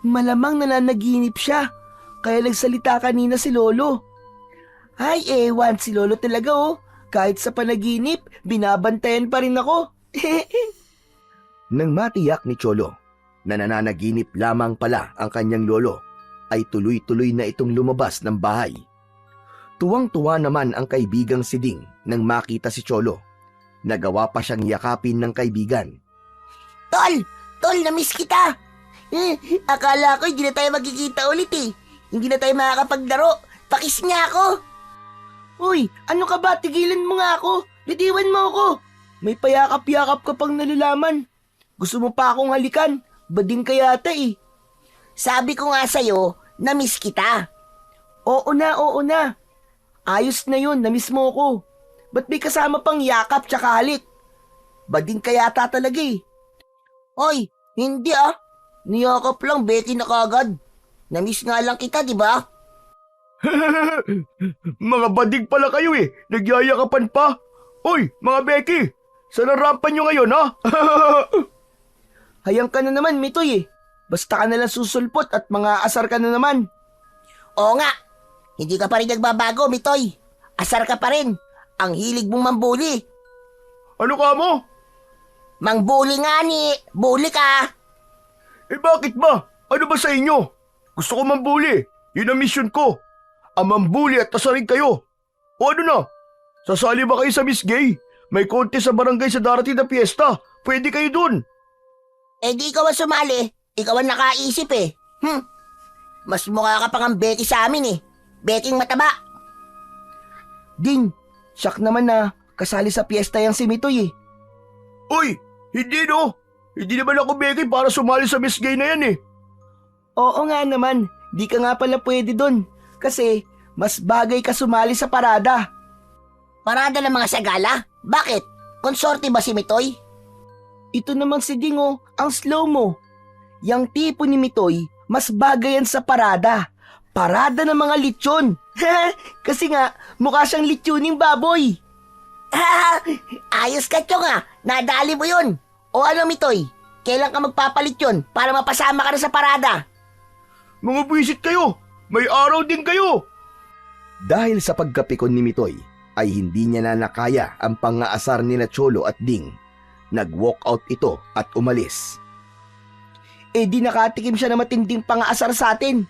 Malamang nananaginip siya. Kaya nagsalita kanina si Lolo. Ay, ewan si Lolo talaga oh. Kahit sa panaginip, binabantayan pa rin ako. Nang matiyak ni Cholo na nananaginip lamang pala ang kanyang lolo, ay tuloy-tuloy na itong lumabas ng bahay. Tuwang-tuwa naman ang kaibigang si Ding nang makita si Cholo. Nagawa pa siyang yakapin ng kaibigan. Tol! Tol, na-miss kita! Akala ko hindi na tayo magkikita ulit eh. Hindi na tayo makakapaglaro. Pakis niya ako! Uy, ano ka ba? Tigilan mo nga ako. Bitiwan mo ako. May payakap-yakap ka pang nalalaman. Gusto mo pa akong halikan? Bading ka yata eh. Sabi ko nga sa'yo, na-miss kita. Oo na. Ayos na yun, na-miss mo ako. Ba't may kasama pang yakap tsaka halik? Bading ka yata talaga eh. Hoy, hindi ah. Niyakap lang, Becky na kagad. Na-miss nga lang kita, di ba? Mga badig pala kayo eh. Nagyayakapan pa. Uy, mga Becky. Saan ang rampa nyo ngayon, ha? Hayang ka na naman, Mitoy eh. Basta ka nalang susulpot at mga asar ka na naman. Oo nga. Hindi ka pa rin nagbabago, Mitoy. Asar ka pa rin. Ang hilig mong mambuli. Ano ka mo? Mangbuli nga ni. Buli ka. Bakit ba? Ano ba sa inyo? Gusto ko mambuli. Yun ang mission ko. Ang mambuli at asarin kayo. O ano na? Sasali ba kayo sa Miss Gay? May contest sa barangay sa darating na piyesta. Pwede kayo dun. Di ikaw ang sumali. Ikaw ang nakaisip eh. Mas mukha ka pang ang Becky sa amin eh. Beking mataba. Ding, siyak naman na kasali sa piyesta yang si Mitoy eh. Uy, hindi no. Hindi naman ako Becky para sumali sa Miss Gay na yan eh. Oo nga naman, di ka nga pala pwede dun. Kasi mas bagay ka sumali sa parada. Parada ng mga sagala? Bakit? Konsorte ba si Mitoy? Ito namang si Dingo, ang slow mo. Yang tipo ni Mitoy, mas bagay yan sa parada. Parada ng mga lechon. Kasi nga, mukha siyang lechoning baboy. Ayos ka, Chong ah. Nadali mo yun. O ano, Mitoy? Kailan ka magpapalit yun para mapasama ka na sa parada? Mga buwisit kayo. May araw din kayo. Dahil sa pagkapikon ni Mitoy, ay hindi niya na nakaya ang pangaasar nila Cholo at Ding. Nag-walkout ito at umalis. Di nakatikim siya na matinding pangaasar sa atin.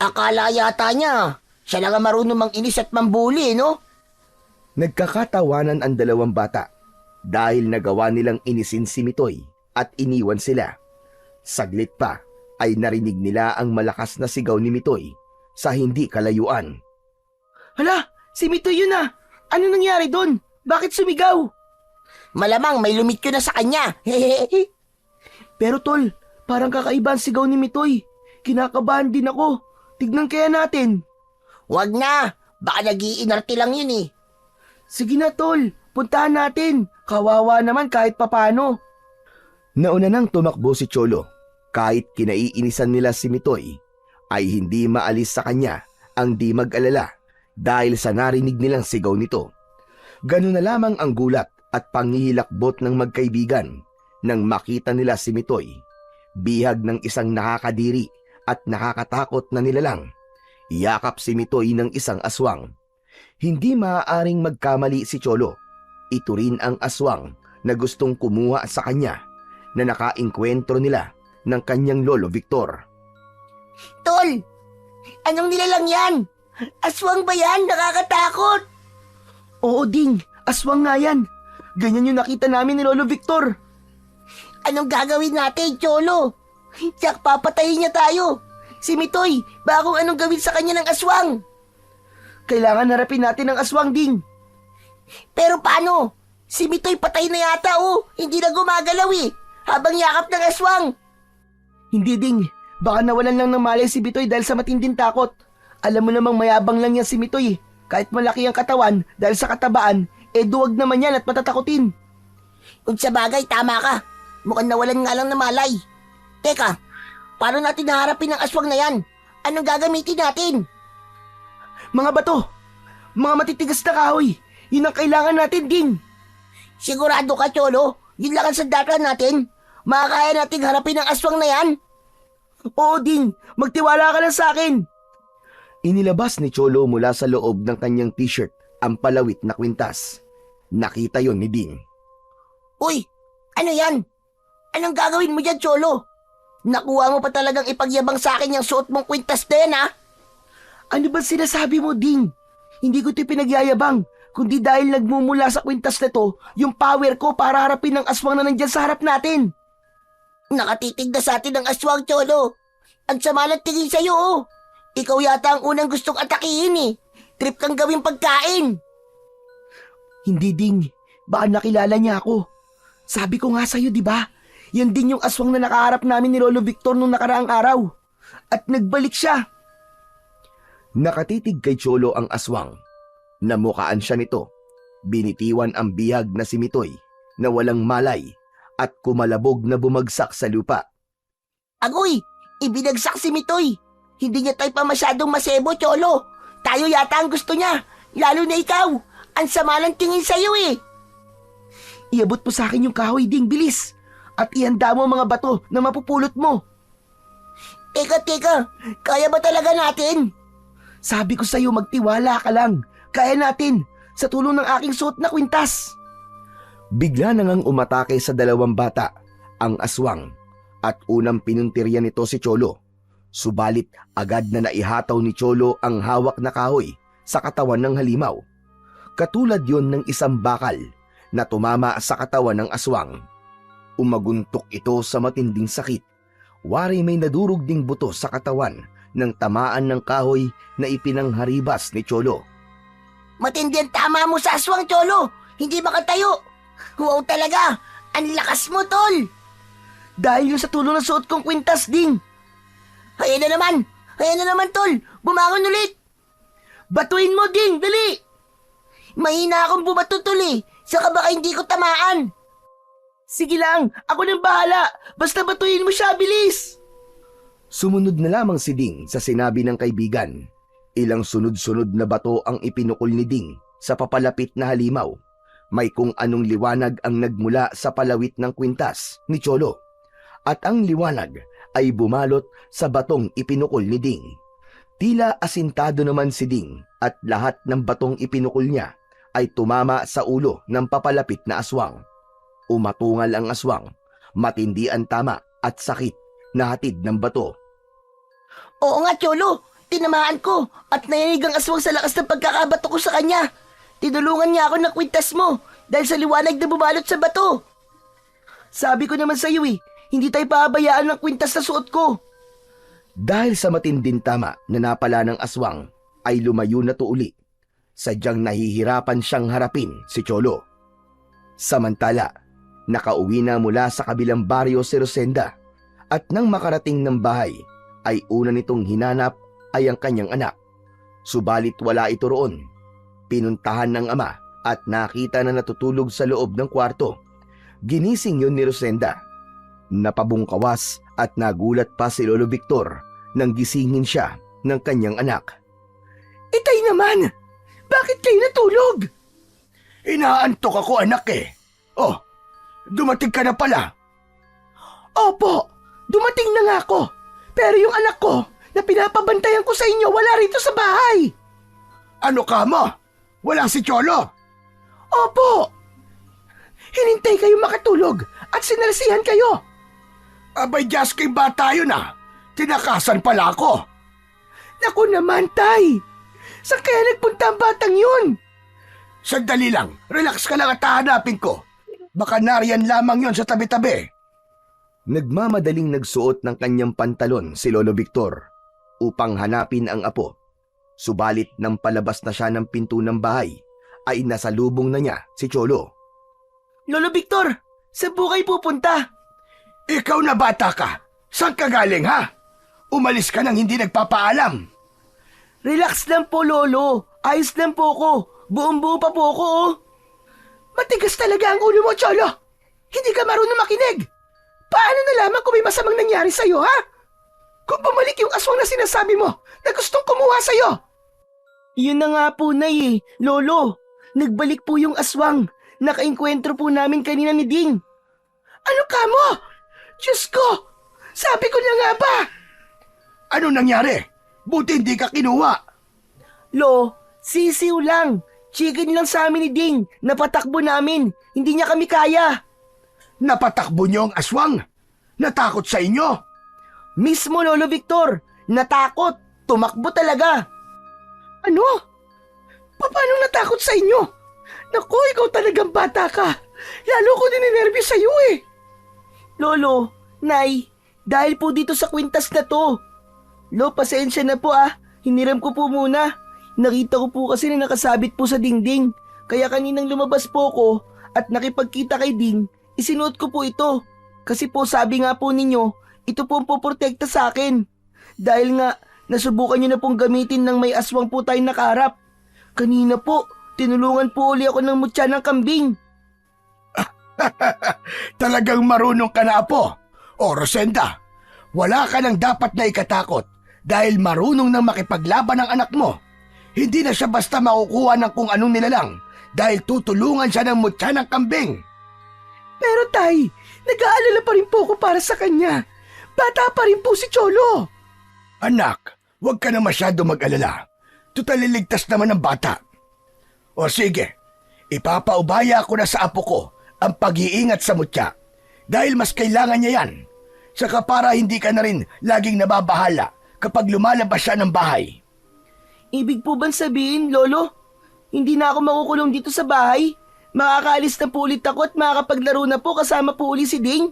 Akala yata niya, siya lang ang marunong manginis at mambuli, no? Nagkakatawanan ang dalawang bata dahil nagawa nilang inisin si Mitoy at iniwan sila. Saglit pa ay narinig nila ang malakas na sigaw ni Mitoy sa hindi kalayuan. Hala, si Mitoy yun ah. Ano nangyari doon? Bakit sumigaw? Malamang may lumikyo na sa kanya. Pero tol, parang kakaiba ang sigaw ni Mitoy. Kinakabahan din ako. Tignan kaya natin. Wag na, baka nag-iinarte lang yun eh. Sige na tol, puntahan natin. Kawawa naman kahit papano. Nauna nang tumakbo si Cholo. Kahit kinaiinisan nila si Mitoy, ay hindi maalis sa kanya ang di mag-alala dahil sa narinig nilang sigaw nito. Ganun na lamang ang gulat at panghihilakbot ng magkaibigan nang makita nila si Mitoy. Bihag ng isang nakakadiri at nakakatakot na nilalang. Yakap si Mitoy ng isang aswang. Hindi maaaring magkamali si Cholo. Ito rin ang aswang na gustong kumuha sa kanya na nakaengkwentro nila ng kanyang lolo Victor. Tol, anong nilalang yan? Aswang ba yan? Nakakatakot. Oo Ding, aswang nga yan. Ganyan yung nakita namin ni Lolo Victor. Anong gagawin natin, Cholo? Tiyak papatayin niya tayo. Si Mitoy, bakong anong gawin sa kanya ng aswang? Kailangan harapin natin ang aswang, Ding. Pero paano? Si Mitoy patay na yata oh. Hindi na gumagalaw eh. Habang yakap ng aswang. Hindi, Ding. Baka nawalan lang ng malay si Mitoy dahil sa matinding takot. Alam mo namang mayabang lang yan si Mitoy. Kahit malaki ang katawan dahil sa katabaan, duwag naman yan at matatakotin. Kung sa bagay, tama ka. Mukhang nawalan nga lang ng malay. Teka, paano natin haharapin ang aswang na yan? Anong gagamitin natin? Mga bato, mga matitigas na kahoy, yun ang kailangan natin, Ding. Sigurado ka, Cholo? Yun lang ang sandakan natin? Makakaya nating harapin ang aswang na yan? Oo, Ding, magtiwala ka lang sa akin. Inilabas ni Cholo mula sa loob ng kanyang t-shirt ang palawit na kwintas. Nakita yon ni Ding. Uy, ano yan? Anong gagawin mo dyan, Cholo? Nakuha mo pa talagang ipagyabang sa akin yung suot mong kwintas na yan, ha? Ano ba sinasabi mo, Ding? Hindi ko ito pinagyayabang, kundi dahil nagmumula sa kwintas na to, yung power ko para harapin ang aswang na nandyan sa harap natin. Nakatitig na sa atin ang aswang, Cholo. Ang sama ng tingin sa'yo, oh. Ikaw yata ang unang gustong atakihin, eh. Trip kang gawing pagkain. Hindi, Ding. Baka nakilala niya ako. Sabi ko nga sa'yo, di ba? Yan din yung aswang na nakaharap namin ni Lolo Victor nung nakaraang araw. At nagbalik siya. Nakatitig kay Cholo ang aswang. Namukaan siya nito. Binitiwan ang bihag na si Mitoy na walang malay at kumalabog na bumagsak sa lupa. Agoy, ibinagsak si Mitoy. Hindi niya tayo pa masyadong masebo, Cholo. Tayo yata ang gusto niya. Lalo na ikaw. Ang sama ng tingin sa'yo, eh. Iabot mo sa akin yung kahoy, Ding, bilis. At ihanda mo ang mga bato na mapupulot mo. Teka, kaya ba talaga natin? Sabi ko sa'yo, magtiwala ka lang. Kaya natin, sa tulong ng aking suot na kwintas. Bigla na ngang umatake sa dalawang bata, ang aswang, at unang pinuntirya nito si Cholo. Subalit agad na naihataw ni Cholo ang hawak na kahoy sa katawan ng halimaw. Katulad yon ng isang bakal na tumama sa katawan ng aswang. Umaguntok ito sa matinding sakit. Wari may nadurog ding buto sa katawan ng tamaan ng kahoy na ipinangharibas ni Cholo. Matindi ang tama mo sa aswang, Cholo. Hindi makatayo. Wow talaga. Ang lakas mo, tol. Dahil yun sa tulong ng suot kong kwintas, Ding. Ayan na naman, tol. Bumangon ulit. Batuin mo, Ding, dali. Mahina akong bumato, tol, eh. Saka baka hindi ko tamaan. Sige lang, ako nang bahala. Basta batuin mo siya, bilis. Sumunod na lamang si Ding sa sinabi ng kaibigan. Ilang sunod-sunod na bato ang ipinukol ni Ding sa papalapit na halimaw. May kung anong liwanag ang nagmula sa palawit ng kwintas ni Cholo. At ang liwanag ay bumalot sa batong ipinukol ni Ding. Tila asintado naman si Ding at lahat ng batong ipinukol niya ay tumama sa ulo ng papalapit na aswang. Umatungal ang aswang, matindi ang tama at sakit na hatid ng bato. Oo nga, Cholo. Tinamaan ko at nainig ang aswang sa lakas ng pagkakabato ko sa kanya. Tinulungan niya ako ng kwintas mo dahil sa liwanag na bumalot sa bato. Sabi ko naman sa iyo hindi tayo pahabayaan ng kwintas na suot ko. Dahil sa matinding tama na napala ng aswang, ay lumayo na to uli. Sadyang nahihirapan siyang harapin si Cholo. Samantala, nakauwi na mula sa kabilang baryo si Rosenda at nang makarating ng bahay, ay una nitong hinanap ay ang kanyang anak. Subalit wala ito roon. Pinuntahan ng ama at nakita na natutulog sa loob ng kwarto. Ginising yun ni Rosenda. Napabungkawas at nagulat pa si Lolo Victor nang gisingin siya ng kanyang anak. Itay naman! Bakit kayo natulog? Inaantok ako, anak eh. Oh, dumating ka na pala. Opo, dumating na nga ako. Pero yung anak ko na pinapabantayan ko sa inyo wala rito sa bahay. Ano ka mo? Wala si Cholo. Opo. Hinintay kayo makatulog at sinalsihan kayo. Abay, just kay bata yun ah. Tinakasan pala ako. Naku naman, Tay. Saan kaya nagpunta ang batang yun? Sandali lang, relax ka lang at hahanapin ko. Baka nariyan lamang yon sa tabi-tabi. Nagmamadaling nagsuot ng kanyang pantalon si Lolo Victor upang hanapin ang apo. Subalit nang palabas na siya ng pinto ng bahay, ay nasalubong na niya si Cholo. Lolo Victor, saan po kayo pupunta? Ikaw na bata ka. Saan ka galing ha? Umalis ka nang hindi nagpapaalam. Relax lang po, Lolo. Ayos lang po ko. Buong-buo pa po ako, oh. Matigas talaga ang ulo mo, Cholo. Hindi ka marunong makinig. Paano nalaman kung may masamang nangyari sa'yo, ha? Kung bumalik yung aswang na sinasabi mo na gustong kumuha sa'yo. Yun na nga po, Nay eh. Lolo, nagbalik po yung aswang. Nakainkwentro po namin kanina ni Ding. Ano ka mo? Diyos ko! Sabi ko na nga ba? Ano nangyari? Buti hindi ka kinuha. Lo, sisiw lang. Chicken lang sa amin ni Ding. Napatakbo namin. Hindi niya kami kaya. Napatakbo niyo ang aswang. Natakot sa inyo. Mismo, Lolo Victor. Natakot. Tumakbo talaga. Ano? Paano natakot sa inyo? Naku, ikaw talagang bata ka. Lalo ko dininervyos sa'yo eh. Lolo, Nay, dahil po dito sa kwintas na to. Lo, pasensya na po ah. Hiniram ko po muna. Nakita ko po kasi na nakasabit po sa dingding. Kaya kaninang lumabas po ko at nakipagkita kay Ding, isinuot ko po ito. Kasi po sabi nga po ninyo, ito po ang poprotekta sa akin. Dahil nga, nasubukan nyo na pong gamitin ng may aswang po tayong nakaharap. Kanina po, tinulungan po uli ako ng mutya ng kambing. Talagang marunong ka na, Apo. O Rosenda, wala ka nang dapat na ikatakot dahil marunong nang makipaglaban ang anak mo. Hindi na siya basta makukuha ng kung anong nilalang dahil tutulungan siya ng mutya ng kambing. Pero tay, nag-aalala pa rin po ako para sa kanya. Bata pa rin po si Cholo. Anak, huwag ka na masyado mag-alala. Tutal liligtas naman ang bata. O sige, ipapaubaya ko na sa apo ko ang pag-iingat sa mutya dahil mas kailangan niya yan. Saka para hindi ka na rin laging nababahala kapag lumalabas siya ng bahay. Ibig po bang sabihin, Lolo? Hindi na ako makukulong dito sa bahay? Makakaalis na po ulit ako at makakapaglaro na po kasama po uli si Ding?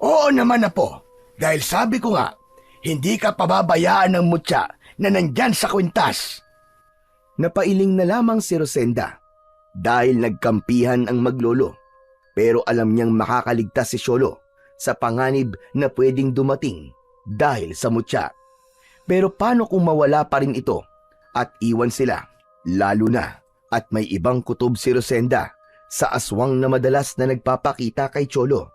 Oo naman, Apo. Dahil sabi ko nga, hindi ka pababayaan ng mutya na nandyan sa kwintas. Napailing na lamang si Rosenda dahil nagkampihan ang maglolo. Pero alam niyang makakaligtas si Cholo sa panganib na pwedeng dumating dahil sa mutya. Pero paano kung mawala pa rin ito at iwan sila? Lalo na at may ibang kutob si Rosenda sa aswang na madalas na nagpapakita kay Cholo.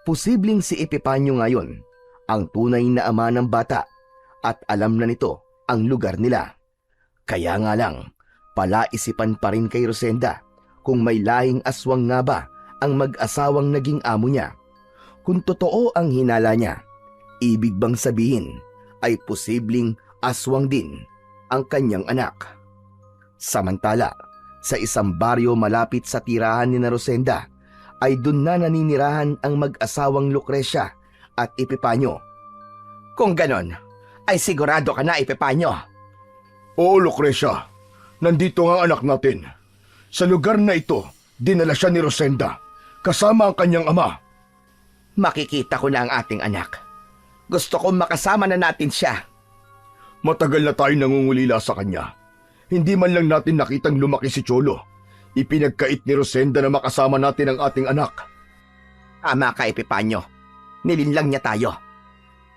Posibleng si Epipanyo ngayon ang tunay na ama ng bata at alam na nito ang lugar nila. Kaya nga lang, palaisipan pa rin kay Rosenda kung may lahing aswang nga ba ang mag-asawang naging amo niya. Kung totoo ang hinala niya, ibig bang sabihin ay posibleng aswang din ang kanyang anak. Samantala, sa isang baryo malapit sa tirahan ni Rosenda, ay dun na naninirahan ang mag-asawang Lucrecia at Epipanyo. Kung ganon, ay sigurado ka na, Epipanyo. Oo, Lucrecia. Nandito nga ang anak natin. Sa lugar na ito, dinala siya ni Rosenda, kasama ang kanyang ama. Makikita ko na ang ating anak. Gusto kong makasama na natin siya. Matagal na tayo nangungulila sa kanya. Hindi man lang natin nakitang lumaki si Cholo. Ipinagkait ni Rosenda na makasama natin ang ating anak. Tama ka, Epipanyo. Nilinlang niya tayo.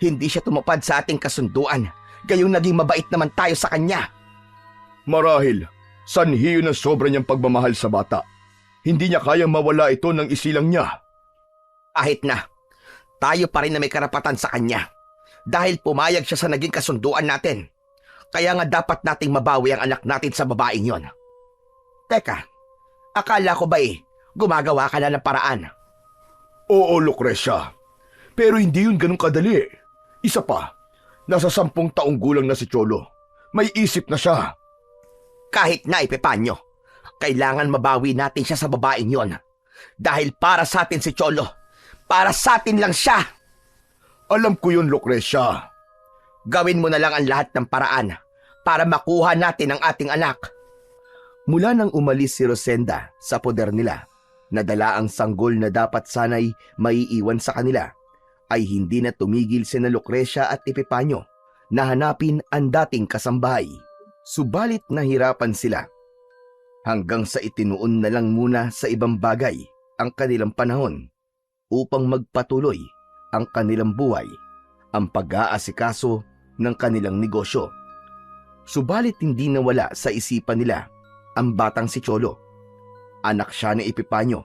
Hindi siya tumupad sa ating kasunduan, gayong naging mabait naman tayo sa kanya. Marahil, sanhi yun ang sobra niyang pagmamahal sa bata. Hindi niya kayang mawala ito ng isilang niya. Kahit na, tayo pa rin na may karapatan sa kanya. Dahil pumayag siya sa naging kasunduan natin. Kaya nga dapat nating mabawi ang anak natin sa babaeng yon. Teka, akala ko ba gumagawa ka na ng paraan? Oo, Lucrecia. Pero hindi yun ganun kadali. Isa pa, nasa 10 taong gulang na si Cholo. May isip na siya. Kahit na, Epipanyo, kailangan mabawi natin siya sa babaeng yon. Dahil para sa atin si Cholo. Para sa atin lang siya. Alam ko yun, Lucrecia. Gawin mo na lang ang lahat ng paraan para makuha natin ang ating anak. Mula nang umalis si Rosenda sa poder nila, nadala ang sanggol na dapat sanay maiiwan sa kanila, ay hindi na tumigil sina Lucrecia at Epipanyo na hanapin ang dating kasambahay. Subalit nahirapan sila. Hanggang sa itinuon na lang muna sa ibang bagay ang kanilang panahon upang magpatuloy ang kanilang buhay, ang pag-aasikaso ng kanilang negosyo. Subalit hindi nawala sa isipan nila ang batang si Cholo. Anak siya ni Epipanyo,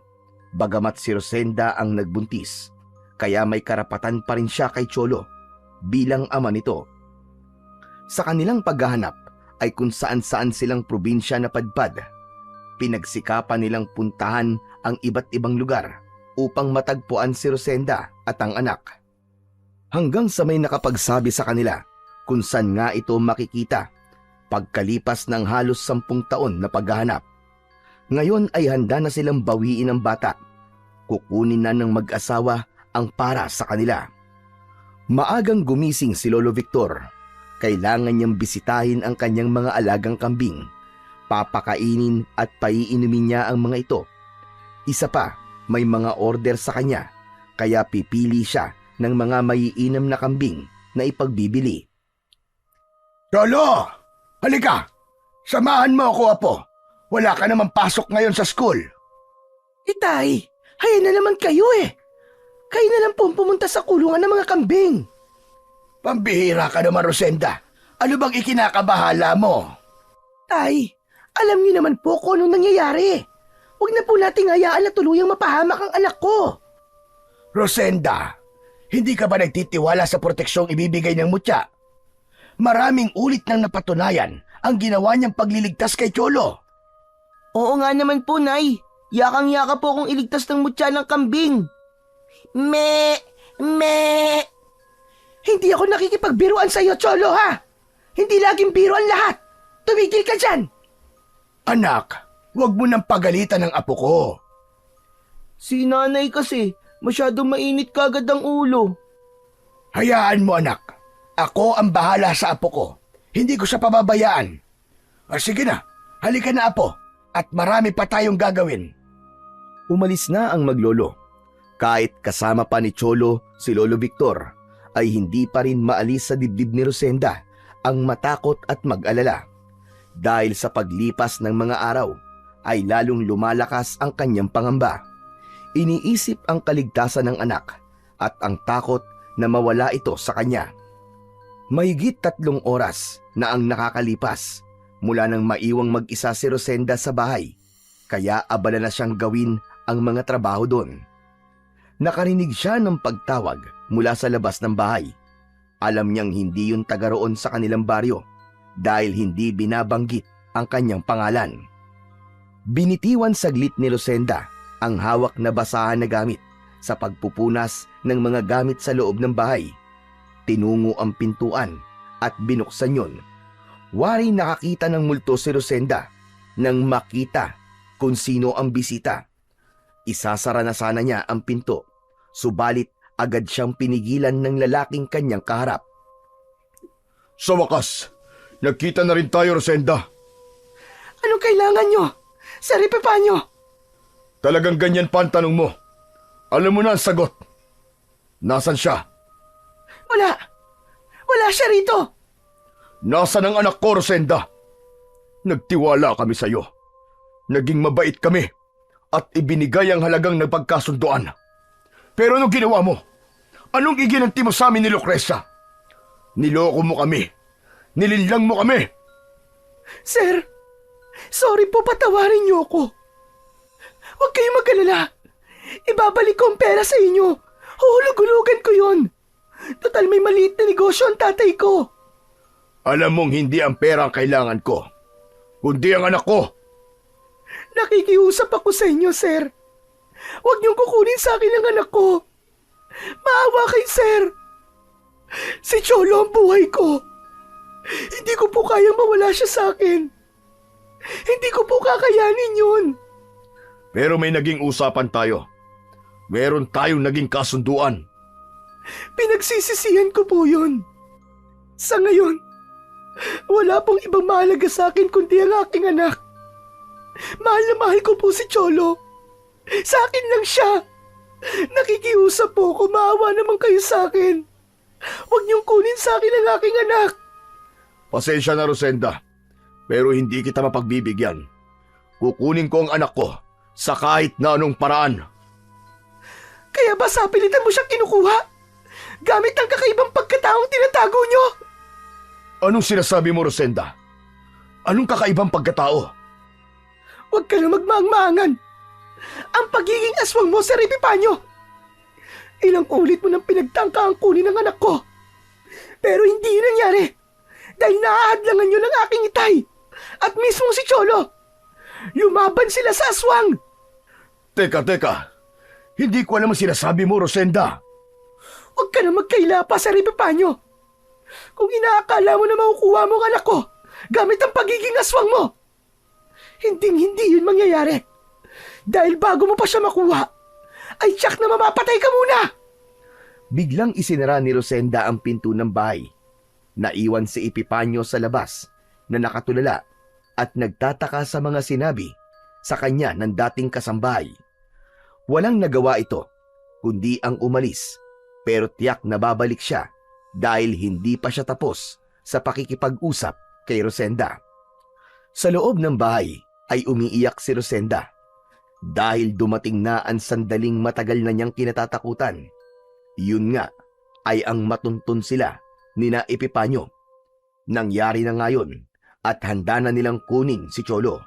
bagamat si Rosenda ang nagbuntis, kaya may karapatan pa rin siya kay Cholo bilang ama nito. Sa kanilang paghahanap ay kung saan-saan silang probinsya napadpad. Pinagsikapan nilang puntahan ang iba't ibang lugar upang matagpuan si Rosenda at ang anak. Hanggang sa may nakapagsabi sa kanila kung saan nga ito makikita pagkalipas ng halos 10 taon na paghahanap. Ngayon ay handa na silang bawiin ang bata. Kukunin na ng mag-asawa ang para sa kanila. Maagang gumising si Lolo Victor. Kailangan niyang bisitahin ang kanyang mga alagang kambing. Papakainin at paiinumin niya ang mga ito. Isa pa, may mga order sa kanya, kaya pipili siya ng mga maiinam na kambing na ipagbibili. Cholo! Halika! Samahan mo ako, Apo. Wala ka naman pasok ngayon sa school. Itay, haya na naman kayo eh. Kayo na lang po pumunta sa kulungan ng mga kambing. Pambihira ka naman, Rosenda. Ano bang ikinakabahala mo? Tay, alam niyo naman po kung anong nangyayari. Huwag na po nating hayaan na tuluyang mapahamak ang anak ko. Rosenda, hindi ka ba nagtitiwala sa proteksyong ibibigay ng mutya? Maraming ulit nang napatunayan ang ginawa niyang pagliligtas kay Cholo. Oo nga naman po, Nay. Yakang-yaka po akong iligtas ng mutya ng kambing. Me! Hindi ako nakikipagbiruan sa iyo, Cholo, ha? Hindi laging biro ang lahat. Tumigil ka dyan. Anak, huwag mo nang pagalitan ng apo ko. Si nanay kasi, masyadong mainit kagad ang ulo. Hayaan mo, anak. Ako ang bahala sa apo ko. Hindi ko siya pababayaan. Sige na, halika na, apo. At marami pa tayong gagawin. Umalis na ang maglolo. Kahit kasama pa ni Cholo si Lolo Victor, ay hindi pa rin maalis sa dibdib ni Rosenda ang matakot at mag-alala. Dahil sa paglipas ng mga araw, ay lalong lumalakas ang kanyang pangamba. Iniisip ang kaligtasan ng anak at ang takot na mawala ito sa kanya. Mahigit 3 oras na ang nakakalipas mula nang maiwang mag-isa si Rosenda sa bahay, kaya abala na siyang gawin ang mga trabaho doon. Nakarinig siya ng pagtawag mula sa labas ng bahay. Alam niyang hindi yun taga roon sa kanilang baryo dahil hindi binabanggit ang kanyang pangalan. Binitiwan saglit ni Rosenda ang hawak na basahan na gamit sa pagpupunas ng mga gamit sa loob ng bahay. Tinungo ang pintuan at binuksan yun. Wari nakakita ng multo si Rosenda nang makita kung sino ang bisita. Isasara na sana niya ang pinto, subalit agad siyang pinigilan ng lalaking kanyang kaharap. Sa wakas, nagkita na rin tayo, Rosenda. Anong kailangan nyo? Sir Epifanio! Talagang ganyan pa ang tanong mo. Alam mo na ang sagot. Nasaan siya? Wala siya rito. Nasaan ang anak ko, Rosenda? Nagtiwala kami sa iyo. Naging mabait kami at ibinigay ang halagang nagpagkasunduan. Pero anong ginawa mo? Anong iginanti mo sa amin ni Lucrecia? Niloko mo kami. Nilinlang mo kami. Sir, sorry po, patawarin niyo ako. Huwag kayong mag-alala. Ibabalik ko ang pera sa inyo. Huhulog-hulugan ko yun. Total may maliit na negosyo ang tatay ko. Alam mong hindi ang pera ang kailangan ko, kundi ang anak ko. Nakikiusap ako sa inyo, sir. Huwag niyong kukunin sa akin ang anak ko. Maawa kay sir. Si Cholo ang buhay ko. Hindi ko po kayang mawala siya sa akin. Hindi ko po kakayanin yun. Pero may naging usapan tayo. Meron tayong naging kasunduan. Pinagsisisihan ko po yun. Sa ngayon, wala pong ibang mahalaga sa akin kundi ang aking anak. Mahal na mahal ko po si Cholo. Sa akin lang siya. Nakikiusap po ako, maawa naman kayo sa akin. Huwag niyong kunin sa akin ang aking anak. Pasensya na, Rosenda, pero hindi kita mapagbibigyan. Kukunin ko ang anak ko sa kahit na anong paraan. Kaya ba sa pilitan mo siyang kinukuha? Gamit ang kakaibang pagkataong tinatago niyo? Anong sinasabi mo, Rosenda? Anong kakaibang pagkatao? Huwag ka na magmaang-maangan. Ang pagiging aswang mo, Sir Epifanio. Ilang ulit mo nang pinagtangka ang kunin ng anak ko. Pero hindi yun nangyari. Dahil naahadlangan yun ng aking itay. At mismong si Cholo. Lumaban sila sa aswang. Teka. Hindi ko alam ang sinasabi mo, Rosenda. Huwag ka na magkaila pa sa Epipanyo. Kung inaakala mo na makukuha mo ang anak ko gamit ang pagiging aswang mo, hindi yun mangyayari. Dahil bago mo pa siya makuha, ay tiyak na mamapatay ka muna. Biglang isinara ni Rosenda ang pinto ng bahay. Naiwan si Epipanyo sa labas na nakatulala at nagtataka sa mga sinabi sa kanya ng dating kasambahay. Walang nagawa ito kundi ang umalis, pero tiyak na babalik siya dahil hindi pa siya tapos sa pakikipag-usap kay Rosenda. Sa loob ng bahay ay umiiyak si Rosenda dahil dumating na ang sandaling matagal na niyang kinatatakutan. Yun nga ay ang matuntun sila ni na Epipanyo. Nangyari na ngayon at handa na nilang kunin si Cholo.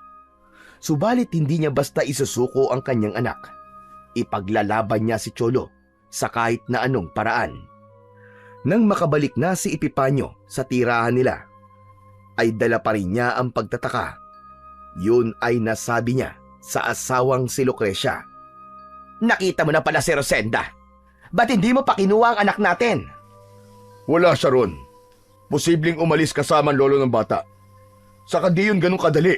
Subalit hindi niya basta isusuko ang kanyang anak. Ipaglalaban niya si Cholo sa kahit na anong paraan. Nang makabalik na si Epipanyo sa tirahan nila, ay dala pa rin niya ang pagtataka. Yun ay nasabi niya sa asawang si Lucrecia. Nakita mo na pala si Rosenda. Ba't hindi mo pa kinuha ang anak natin? Wala siya ron. Posibleng umalis kasama ang lolo ng bata. Saka di yun ganun kadali.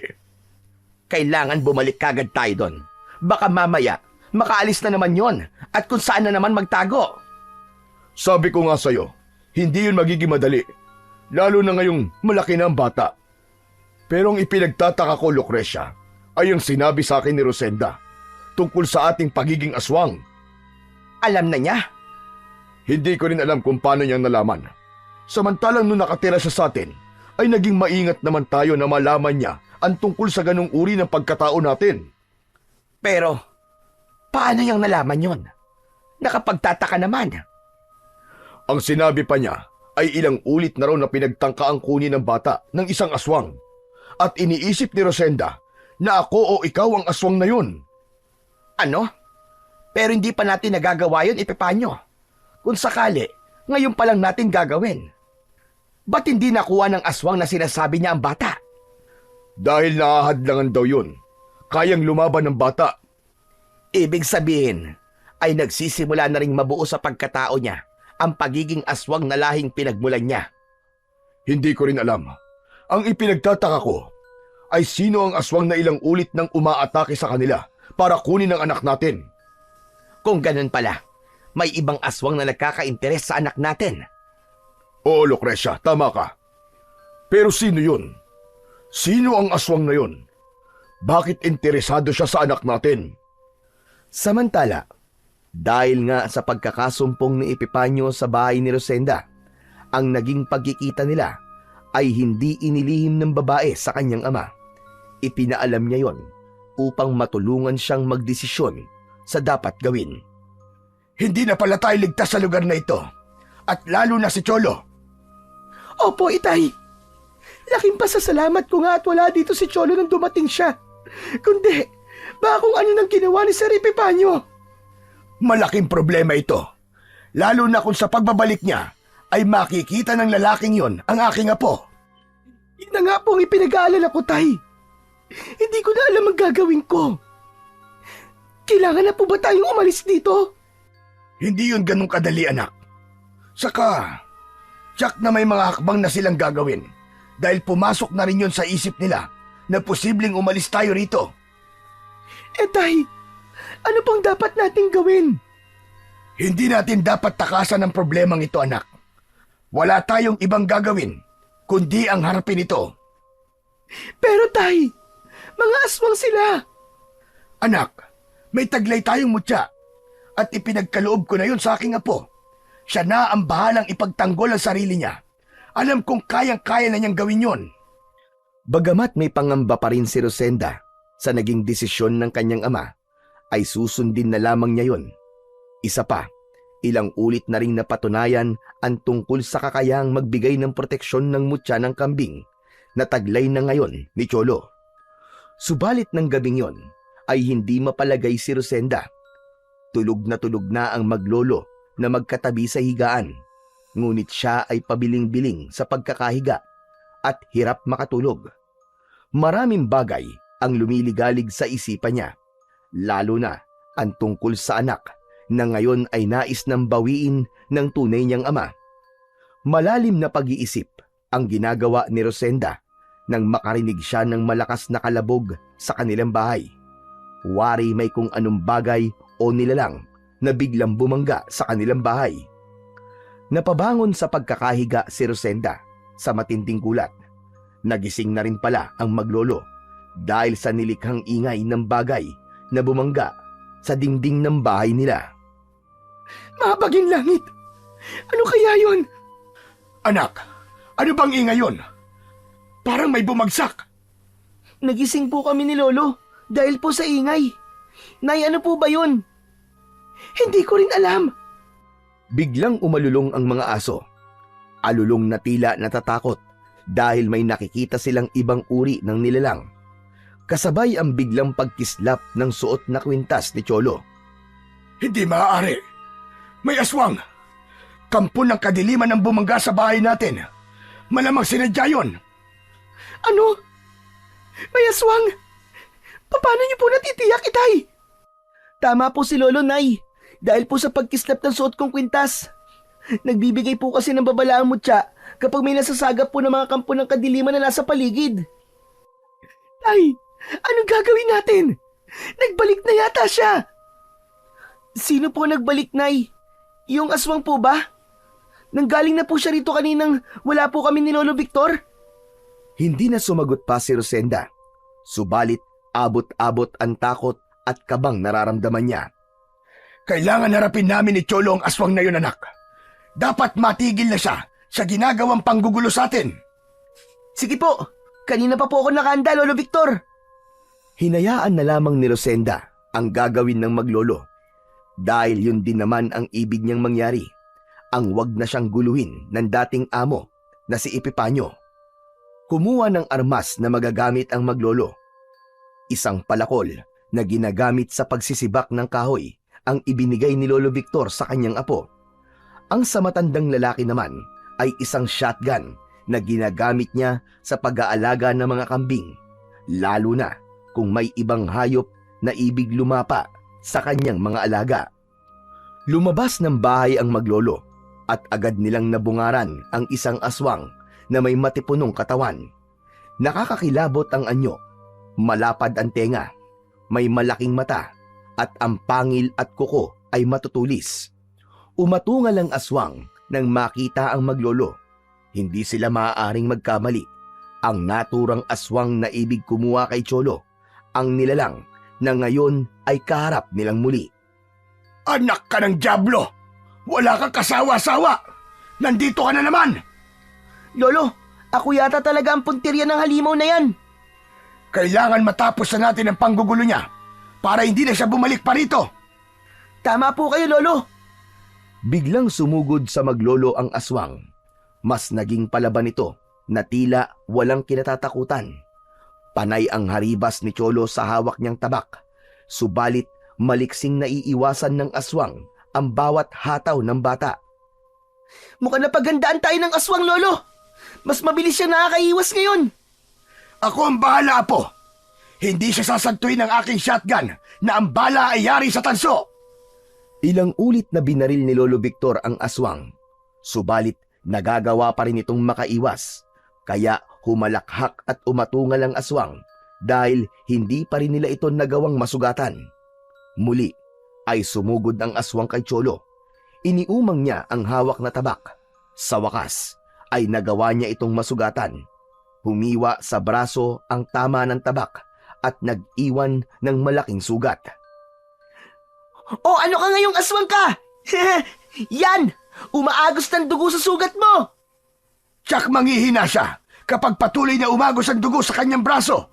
Kailangan bumalik kagad tayo doon. Baka mamaya, makaalis na naman yon at kung saan na naman magtago. Sabi ko nga sa'yo, hindi yun magiging madali. Lalo na ngayong malaki na ang bata. Pero ang ipinagtataka ko, Lucrecia, ay ang sinabi sa akin ni Rosenda tungkol sa ating pagiging aswang. Alam na niya? Hindi ko rin alam kung paano niyang nalaman. Samantalang nung nakatira siya sa atin, ay naging maingat naman tayo na malaman niya ang tungkol sa ganung uri ng pagkatao natin. Pero, paano niyang nalaman yon? Nakapagtataka naman. Ang sinabi pa niya ay ilang ulit na raw na pinagtangka ang kunin ng bata ng isang aswang. At iniisip ni Rosenda na ako o ikaw ang aswang na yun. Ano? Pero hindi pa natin nagagawa yun, Epipanyo. Kung sakali, ngayon pa lang natin gagawin. Ba't hindi nakuha ng aswang na sinasabi niya ang bata? Dahil naahadlangan daw yun. Kayang lumaban ng bata. Ibig sabihin, ay nagsisimula na ring mabuo sa pagkatao niya ang pagiging aswang na lahing pinagmulan niya. Hindi ko rin alam. Ang ipinagtataka ko ay sino ang aswang na ilang ulit nang umaatake sa kanila para kunin ang anak natin. Kung ganun pala, may ibang aswang na nagkaka-interes sa anak natin. Oo, Lucrecia, tama ka. Pero sino yun? Sino ang aswang na yun? Bakit interesado siya sa anak natin? Samantala, dahil nga sa pagkakasumpong ni Epipanyo sa bahay ni Rosenda, ang naging pagkikita nila ay hindi inilihim ng babae sa kanyang ama. Ipinaalam niya yon upang matulungan siyang magdesisyon sa dapat gawin. Hindi na pala tayo ligtas sa lugar na ito. At lalo na si Cholo. Opo, itay. Laking pasasalamat ko nga at wala dito si Cholo nang dumating siya. Kundi, baka kung ano nang ginawa ni Sir Epipanyo. Malaking problema ito. Lalo na kung sa pagbabalik niya ay makikita ng lalaking yon ang aking apo. Yun na nga po ang ipinag-aalala ko, tay. Hindi ko na alam ang gagawin ko. Kailangan na po ba tayong umalis dito? Hindi yun ganun kadali, anak. Saka, tiyak na may mga hakbang na silang gagawin dahil pumasok na rin yun sa isip nila na posibleng umalis tayo rito. Tay, ano pang dapat nating gawin? Hindi natin dapat takasan ang problemang ito, anak. Wala tayong ibang gagawin kundi ang harapin ito. Pero tay, mga aswang sila. Anak, may taglay tayong mutya at ipinagkaloob ko na yun sa aking apo. Siya na ang bahalang ipagtanggol ang sarili niya. Alam kong kayang-kaya na niyang gawin yon. Bagamat may pangamba pa rin si Rosenda sa naging desisyon ng kanyang ama, ay susundin na lamang niya yon. Isa pa, ilang ulit na ring napatunayan ang tungkol sa kakayahang magbigay ng proteksyon ng mutya ng kambing na taglay na ngayon ni Cholo. Subalit ng gabing yon ay hindi mapalagay si Rosenda. Tulog na ang maglolo na magkatabi sa higaan. Ngunit siya ay pabiling-biling sa pagkakahiga at hirap makatulog. Maraming bagay ang lumiligalig sa isipan niya, lalo na ang tungkol sa anak na ngayon ay nais ng bawiin ng tunay niyang ama. Malalim na pag-iisip ang ginagawa ni Rosenda nang makarinig siya ng malakas na kalabog sa kanilang bahay. Wari may kung anong bagay o nilalang na biglang bumangga sa kanilang bahay. Napabangon sa pagkakahiga si Rosenda sa matinding gulat. Nagising na rin pala ang maglolo dahil sa nilikhang ingay ng bagay na bumangga sa dingding ng bahay nila. Mabaging langit! Ano kaya yun? Anak, ano bang ingay yun? Parang may bumagsak. Nagising po kami ni Lolo dahil po sa ingay. Nay, ano po ba yun? Hindi ko rin alam. Biglang umalulong ang mga aso. Alulong na tila natatakot dahil may nakikita silang ibang uri ng nilalang. Kasabay ang biglang pagkislap ng suot na kwintas ni Cholo. Hindi maaari. May aswang. Kampo ng kadiliman ang bumangga sa bahay natin. Malamang sinadya yun. Ano? May aswang? Paano niyo po natitiyak, Itay? Tama po si Lolo, Nay. Dahil po sa pagkislap ng suot kong kwintas. Nagbibigay po kasi ng babala ang mutya kapag may nasasagap po ng mga kampo ng kadiliman na nasa paligid. Tay, anong gagawin natin? Nagbalik na yata siya. Sino po nagbalik, Nay? Yung aswang po ba? Nanggaling na po siya rito kaninang wala po kami ni Lolo Victor? Hindi na sumagot pa si Rosenda. Subalit abot-abot ang takot at kabang nararamdaman niya. Kailangan harapin namin ni Cholo ang aswang na yun, anak. Dapat matigil na siya sa ginagawang panggugulo sa atin. Sige po, kanina pa po ako nakahanda, Lolo Victor. Hinayaan na lamang ni Rosenda ang gagawin ng maglolo. Dahil yun din naman ang ibig niyang mangyari. Ang wag na siyang guluhin ng dating amo na si Epipanyo. Kumuha ng armas na magagamit ang maglolo. Isang palakol na ginagamit sa pagsisibak ng kahoy ang ibinigay ni Lolo Victor sa kanyang apo. Ang sa matandang lalaki naman ay isang shotgun na ginagamit niya sa pag-aalaga ng mga kambing, lalo na kung may ibang hayop na ibig lumapa sa kanyang mga alaga. Lumabas ng bahay ang maglolo at agad nilang nabungaran ang isang aswang na may matipunong katawan. Nakakakilabot ang anyo, malapad ang tenga, may malaking mata, at ang pangil at kuko ay matutulis. Umatungal ang aswang nang makita ang maglolo. Hindi sila maaaring magkamali. Ang naturang aswang na ibig kumuha kay Cholo, ang nilalang na ngayon ay kaharap nilang muli. Anak ka ng dyablo! Wala kang kasawa-sawa! Nandito ka na naman! Lolo, ako yata talaga ang puntirya ng halimaw na yan. Kailangan matapos na natin ang panggugulo niya para hindi na siya bumalik pa rito. Tama po kayo, Lolo. Biglang sumugod sa maglolo ang aswang. Mas naging palaban ito na tila walang kinatatakutan. Panay ang haribas ni Cholo sa hawak niyang tabak. Subalit maliksing naiiwasan ng aswang ang bawat hataw ng bata. Mukhang napagandaan tayo ng aswang, Lolo. Mas mabilis siya nakakaiwas ngayon. Ako ang bahala, Apo. Hindi siya sasantuin ng aking shotgun na ang bala ay yari sa tanso. Ilang ulit na binaril ni Lolo Victor ang aswang. Subalit nagagawa pa rin itong makaiwas. Kaya humalakhak at umatungal ang aswang dahil hindi pa rin nila ito nagawang masugatan. Muli ay sumugod ang aswang kay Cholo. Iniumang niya ang hawak na tabak. Sa wakas ay nagawa niya itong masugatan. Humiwa sa braso ang tama ng tabak at nag-iwan ng malaking sugat. O ano ka ngayong aswang ka? Yan! Umaagos ng dugo sa sugat mo! Tsak manghihina siya kapag patuloy na umagos ang dugo sa kanyang braso.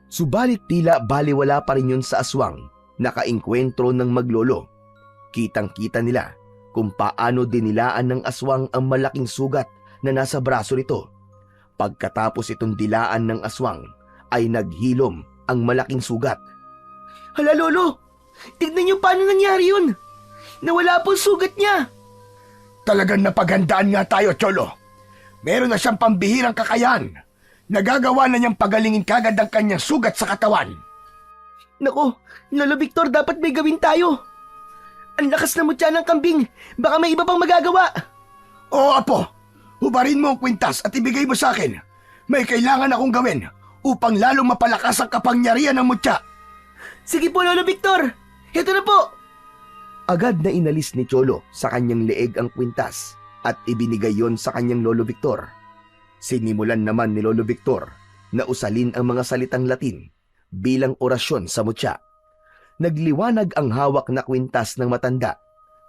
Subalit tila baliwala pa rin yun sa aswang na kainkwentro ng maglolo. Kitang-kita nila kung paano dinilaan ng aswang ang malaking sugat na nasa braso nito. Pagkatapos itong dilaan ng aswang, ay naghilom ang malaking sugat. Hala, Lolo! Tignan niyo paano nangyari yun! Nawala po ang sugat niya. Talagang napaghandaan nga tayo, Cholo. Meron na siyang pambihirang kakayahan. Nagagawa na niyang pagalingin kagad ang kanyang sugat sa katawan. Nako, Lolo Victor, dapat may gawin tayo. Ang lakas na mutya ng kambing. Baka may iba pang magagawa. Oo, Apo. Hubarin mo ang kwintas at ibigay mo sa akin. May kailangan akong gawin upang lalong mapalakas ang kapangyarihan ng mutya. Sige po, Lolo Victor. Ito na po. Agad na inalis ni Cholo sa kanyang leeg ang kwintas at ibinigay yon sa kanyang Lolo Victor. Sinimulan naman ni Lolo Victor na usalin ang mga salitang Latin bilang orasyon sa mutya. Nagliwanag ang hawak na kwintas ng matanda.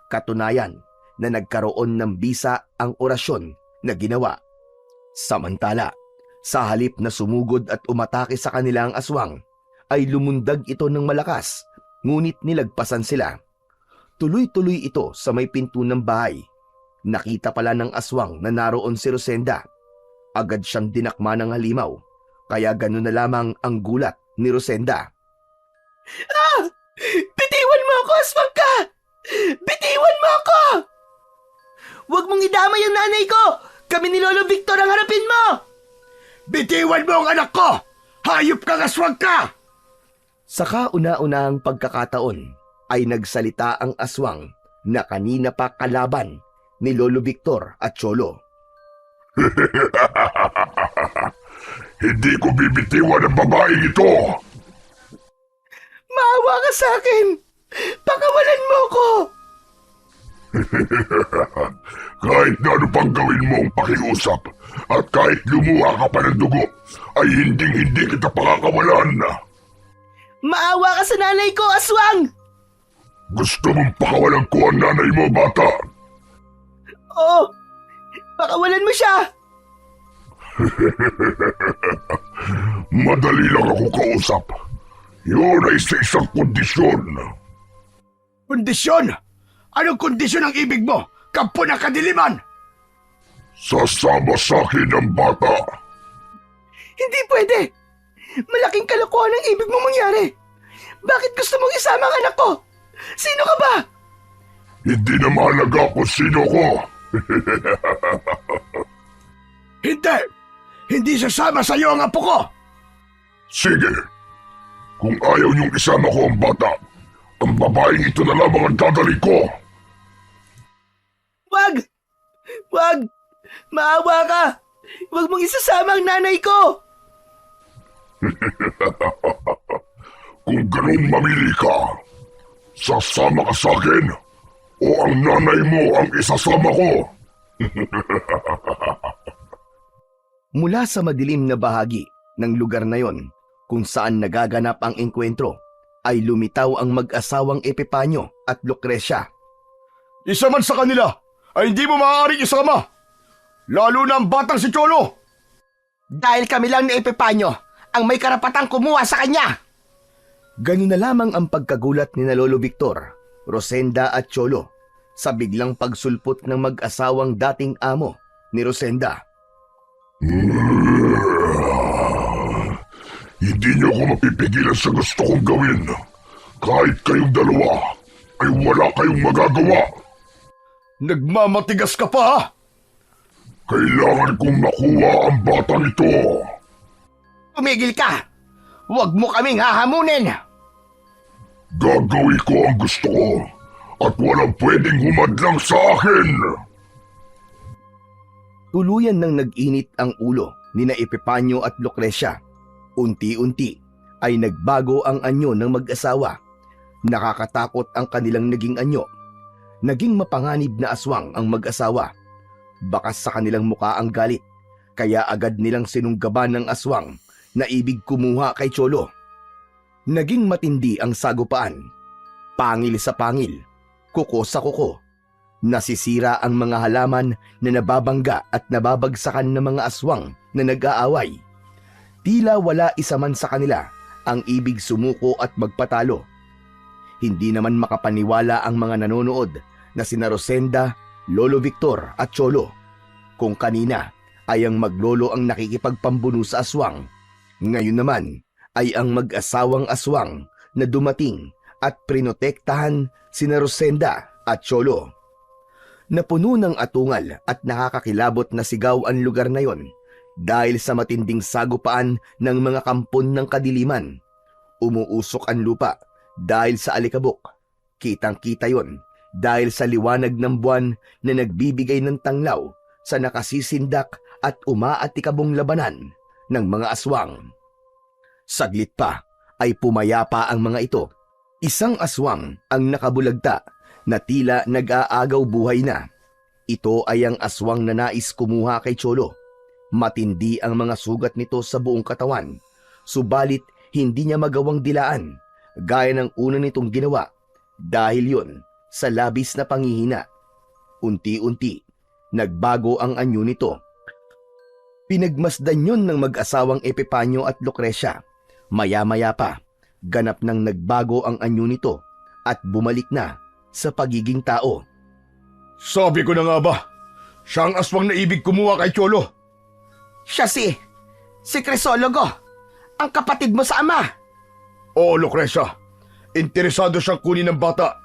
Katunayan na nagkaroon ng bisa ang orasyon na ginawa. Samantala, sa halip na sumugod at umatake sa kanila ang aswang, ay lumundag ito ng malakas, ngunit nilagpasan sila. Tuloy-tuloy ito sa may pinto ng bahay. Nakita pala ng aswang na naroon si Rosenda. Agad siyang dinakma ng halimaw, kaya gano'n na lamang ang gulat ni Rosenda. Bitiwan mo ako, aswang ka! Bitiwan mo ako! Huwag mong idamay ang nanay ko! Kami ni Lolo Victor ang harapin mo! Bitiwan mo ang anak ko! Hayop kang aswang ka! Sa kauna-unahang pagkakataon ay nagsalita ang aswang na kanina pa kalaban ni Lolo Victor at Cholo. Hindi ko bibitiwan ang babaeng ito! Maawa ka sa akin! Pakawalan mo ko! Kahit na ano pang gawin mong pakiusap at kahit lumuha ka pa ng dugo, ay hindi kita pakakawalan. Maawa ka sa nanay ko, aswang! Gusto mong pakawalan ko ang nanay mo, bata? Oo! Pakawalan mo siya! Madali lang ako kausap. Yun ay sa isang kondisyon. Kondisyon? Anong kondisyon ang ibig mo? Kampo ng kadiliman! Sasama sa akin ang bata. Hindi pwede! Malaking kalokohan ang ibig mong mangyari! Bakit gusto mong isama ang anak ko? Sino ka ba? Hindi na mahalaga kung sino ko. Hindi! Hindi sasama sa iyo ang apo ko! Sige. Kung ayaw niyong isama ko ang bata, ang babaeng ito na lamang ang dadali ko. Wag! Wag! Maawa ka! Wag mong isasama ang nanay ko! Kung ganun mamili ka, sasama ka sa akin o ang nanay mo ang isasama ko. Mula sa madilim na bahagi ng lugar na yon kung saan nagaganap ang engkwentro, ay lumitaw ang mag-asawang Epipanyo at Lucrecia. Isa man sa kanila ay hindi mo maaaring isama! Lalo na ang batang si Cholo! Dahil kami lang ni Epipanyo ang may karapatang kumuha sa kanya. Ganun na lamang ang pagkagulat ni na Lolo Victor, Rosenda at Cholo sa biglang pagsulpot ng mag-asawang dating amo ni Rosenda. Hindi niyo ako mapipigilan sa gusto kong gawin. Kahit kayong dalawa ay wala kayong magagawa. Nagmamatigas ka pa ha? Kailangan kong makuha ang batang ito. Tumigil ka! Huwag mo kaming hahamunin! Gagawin ko ang gusto ko at walang pwedeng humadlang sa akin. Tuluyan nang nag-init ang ulo ni na Epipanyo at Lucrecia. Unti-unti ay nagbago ang anyo ng mag-asawa. Nakakatakot ang kanilang naging anyo. Naging mapanganib na aswang ang mag-asawa. Bakas sa kanilang muka ang galit, kaya agad nilang sinunggaban ng aswang na ibig kumuha kay Cholo. Naging matindi ang sagupaan. Pangil sa pangil, kuko sa kuko. Nasisira ang mga halaman na nababangga at nababagsakan ng mga aswang na nag-aaway. Tila wala isa man sa kanila ang ibig sumuko at magpatalo. Hindi naman makapaniwala ang mga nanonood na sina Rosenda, Lolo Victor at Cholo. Kung kanina ay ang maglolo ang nakikipagpambuno sa aswang, ngayon naman ay ang mag-asawang aswang na dumating at prinotektahan sina Rosenda at Cholo. Napuno ng atungal at nakakakilabot na sigaw ang lugar na yon dahil sa matinding sagupaan ng mga kampon ng kadiliman. Umuusok ang lupa dahil sa alikabok. Kitang-kita yon dahil sa liwanag ng buwan na nagbibigay ng tanglaw sa nakasisindak at umaatikabong labanan ng mga aswang. Saglit pa ay pumayapa ang mga ito. Isang aswang ang nakabulagta na tila nag-aagaw buhay na. Ito ay ang aswang na nais kumuha kay Cholo. Matindi ang mga sugat nito sa buong katawan, subalit hindi niya magawang dilaan gaya ng una nitong ginawa dahil yon sa labis na panghihina. Unti-unti, nagbago ang anyo nito. Pinagmasdan yon ng mag-asawang Epifanio at Lucrecia. Maya-maya pa, ganap nang nagbago ang anyo nito at bumalik na sa pagiging tao. Sabi ko na nga ba, siya ang aswang na ibig kumuha kay Cholo. Siya si Crisologo, ang kapatid mo sa ama. Oo, Lucrecia. Interesado siyang kunin ng bata.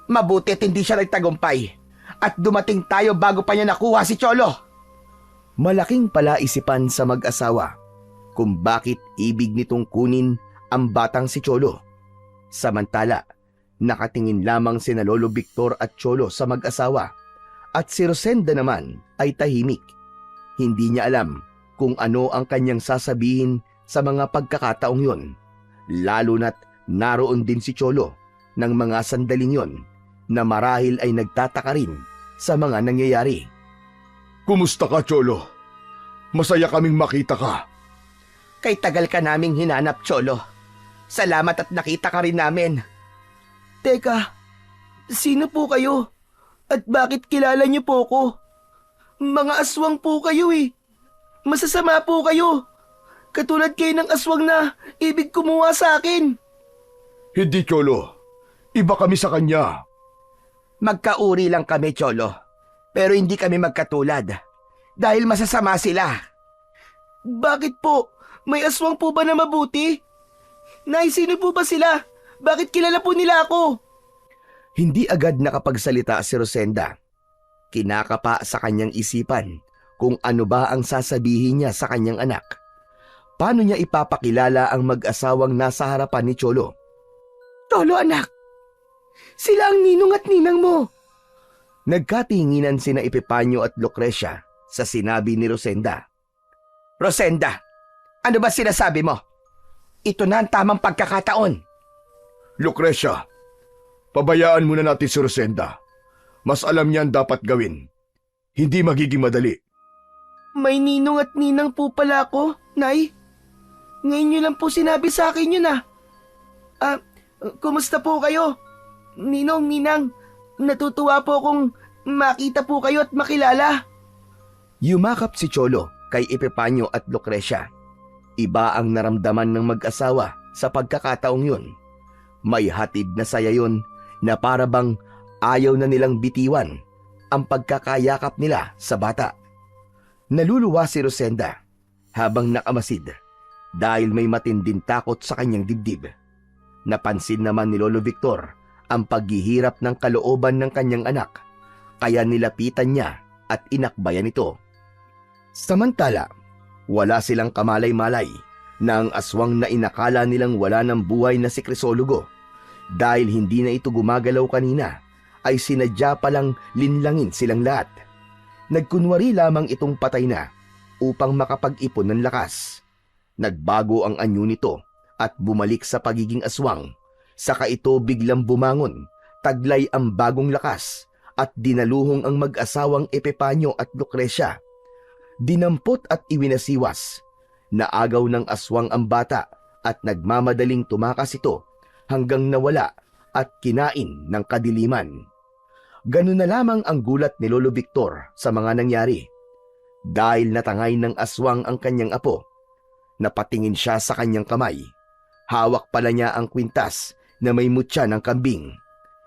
Mabuti at hindi siya nagtagumpay at dumating tayo bago pa niya nakuha si Cholo. Malaking palaisipan sa mag-asawa kung bakit ibig nitong kunin ang batang si Cholo. Samantala, nakatingin lamang sina Lolo Victor at Cholo sa mag-asawa at si Rosenda naman ay tahimik. Hindi niya alam kung ano ang kanyang sasabihin sa mga pagkakataong yon, lalo na't naroon din si Cholo ng mga sandaling yon na marahil ay nagtataka rin sa mga nangyayari. Kumusta ka, Cholo? Masaya kaming makita ka. Kay tagal ka naming hinanap, Cholo. Salamat at nakita ka rin namin. Teka, sino po kayo? At bakit kilala niyo po ko? Mga aswang po kayo eh. Masasama po kayo. Katulad kayo ng aswang na ibig kumuha sa akin. Hindi, Cholo. Iba kami sa kanya. Magkauri lang kami, Cholo. Pero hindi kami magkatulad. Dahil masasama sila. Bakit po? May aswang po ba na mabuti? Nay, sino po ba sila? Bakit kilala po nila ako? Hindi agad nakapagsalita si Rosenda. Kinakapa sa kanyang isipan kung ano ba ang sasabihin niya sa kanyang anak. Paano niya ipapakilala ang mag-asawang nasa harapan ni Cholo? Cholo, anak! Sila ang ninong at ninang mo! Nagkatinginan sina Epifanio at Lucrecia sa sinabi ni Rosenda. Rosenda, ano ba sinasabi mo? Ito na ang tamang pagkakataon. Lucrecia, pabayaan muna natin si Rosenda. Mas alam niya ang dapat gawin. Hindi magiging madali. May ninong at ninang po pala ako, Nay. Ngayon niyo lang po sinabi sa akin yun kumusta po kayo? Ninong, ninang, natutuwa po akong makita po kayo at makilala. Yumakap si Cholo kay Epifanio at Lucrecia. Iba ang naramdaman ng mag-asawa sa pagkakataong yun. May hatid na saya yun na para bang ayaw na nilang bitiwan ang pagkakayakap nila sa bata. Naluluwa si Rosenda habang nakamasid dahil may matinding takot sa kanyang dibdib. Napansin naman ni Lolo Victor ang paghihirap ng kalooban ng kanyang anak, kaya nilapitan niya at inakbayan ito. Samantala, wala silang kamalay-malay na ang aswang na inakala nilang wala ng buhay na si Crisologo dahil hindi na ito gumagalaw kanina ay sinadya palang linlangin silang lahat. Nagkunwari lamang itong patay na upang makapag-ipon ng lakas. Nagbago ang anyo nito at bumalik sa pagiging aswang. Saka ito biglang bumangon, taglay ang bagong lakas at dinaluhong ang mag-asawang Epifanio at Lucrecia. Dinampot at iwinasiwas. Naagaw ng aswang ang bata at nagmamadaling tumakas ito hanggang nawala at kinain ng kadiliman. Ganun na lamang ang gulat ni Lolo Victor sa mga nangyari. Dahil natangay ng aswang ang kanyang apo, napatingin siya sa kanyang kamay. Hawak pala niya ang kwintas na may mutya ng kambing.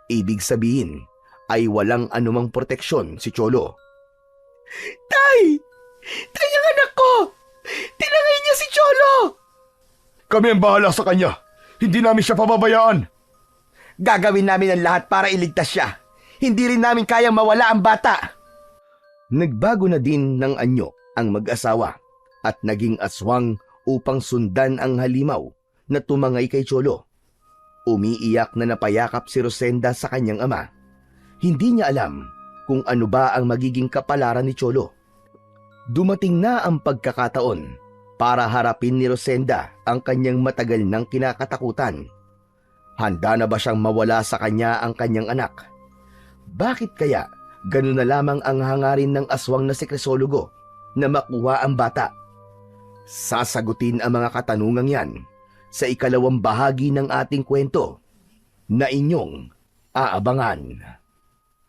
Ibig sabihin ay walang anumang proteksyon si Cholo. Tay! Tay ang anak ko! Tinangay niya si Cholo! Kami ang bahala sa kanya. Hindi namin siya pababayaan. Gagawin namin ang lahat para iligtas siya. Hindi rin namin kayang mawala ang bata. Nagbago na din ng anyo ang mag-asawa at naging aswang upang sundan ang halimaw na tumangay kay Cholo. Umiiyak na napayakap si Rosenda sa kanyang ama. Hindi niya alam kung ano ba ang magiging kapalaran ni Cholo. Dumating na ang pagkakataon para harapin ni Rosenda ang kanyang matagal nang kinakatakutan. Handa na ba siyang mawala sa kanya ang kanyang anak? Bakit kaya ganun na lamang ang hangarin ng aswang na si Crisologo na makuha ang bata? Sasagutin ang mga katanungang yan sa ikalawang bahagi ng ating kwento na inyong aabangan.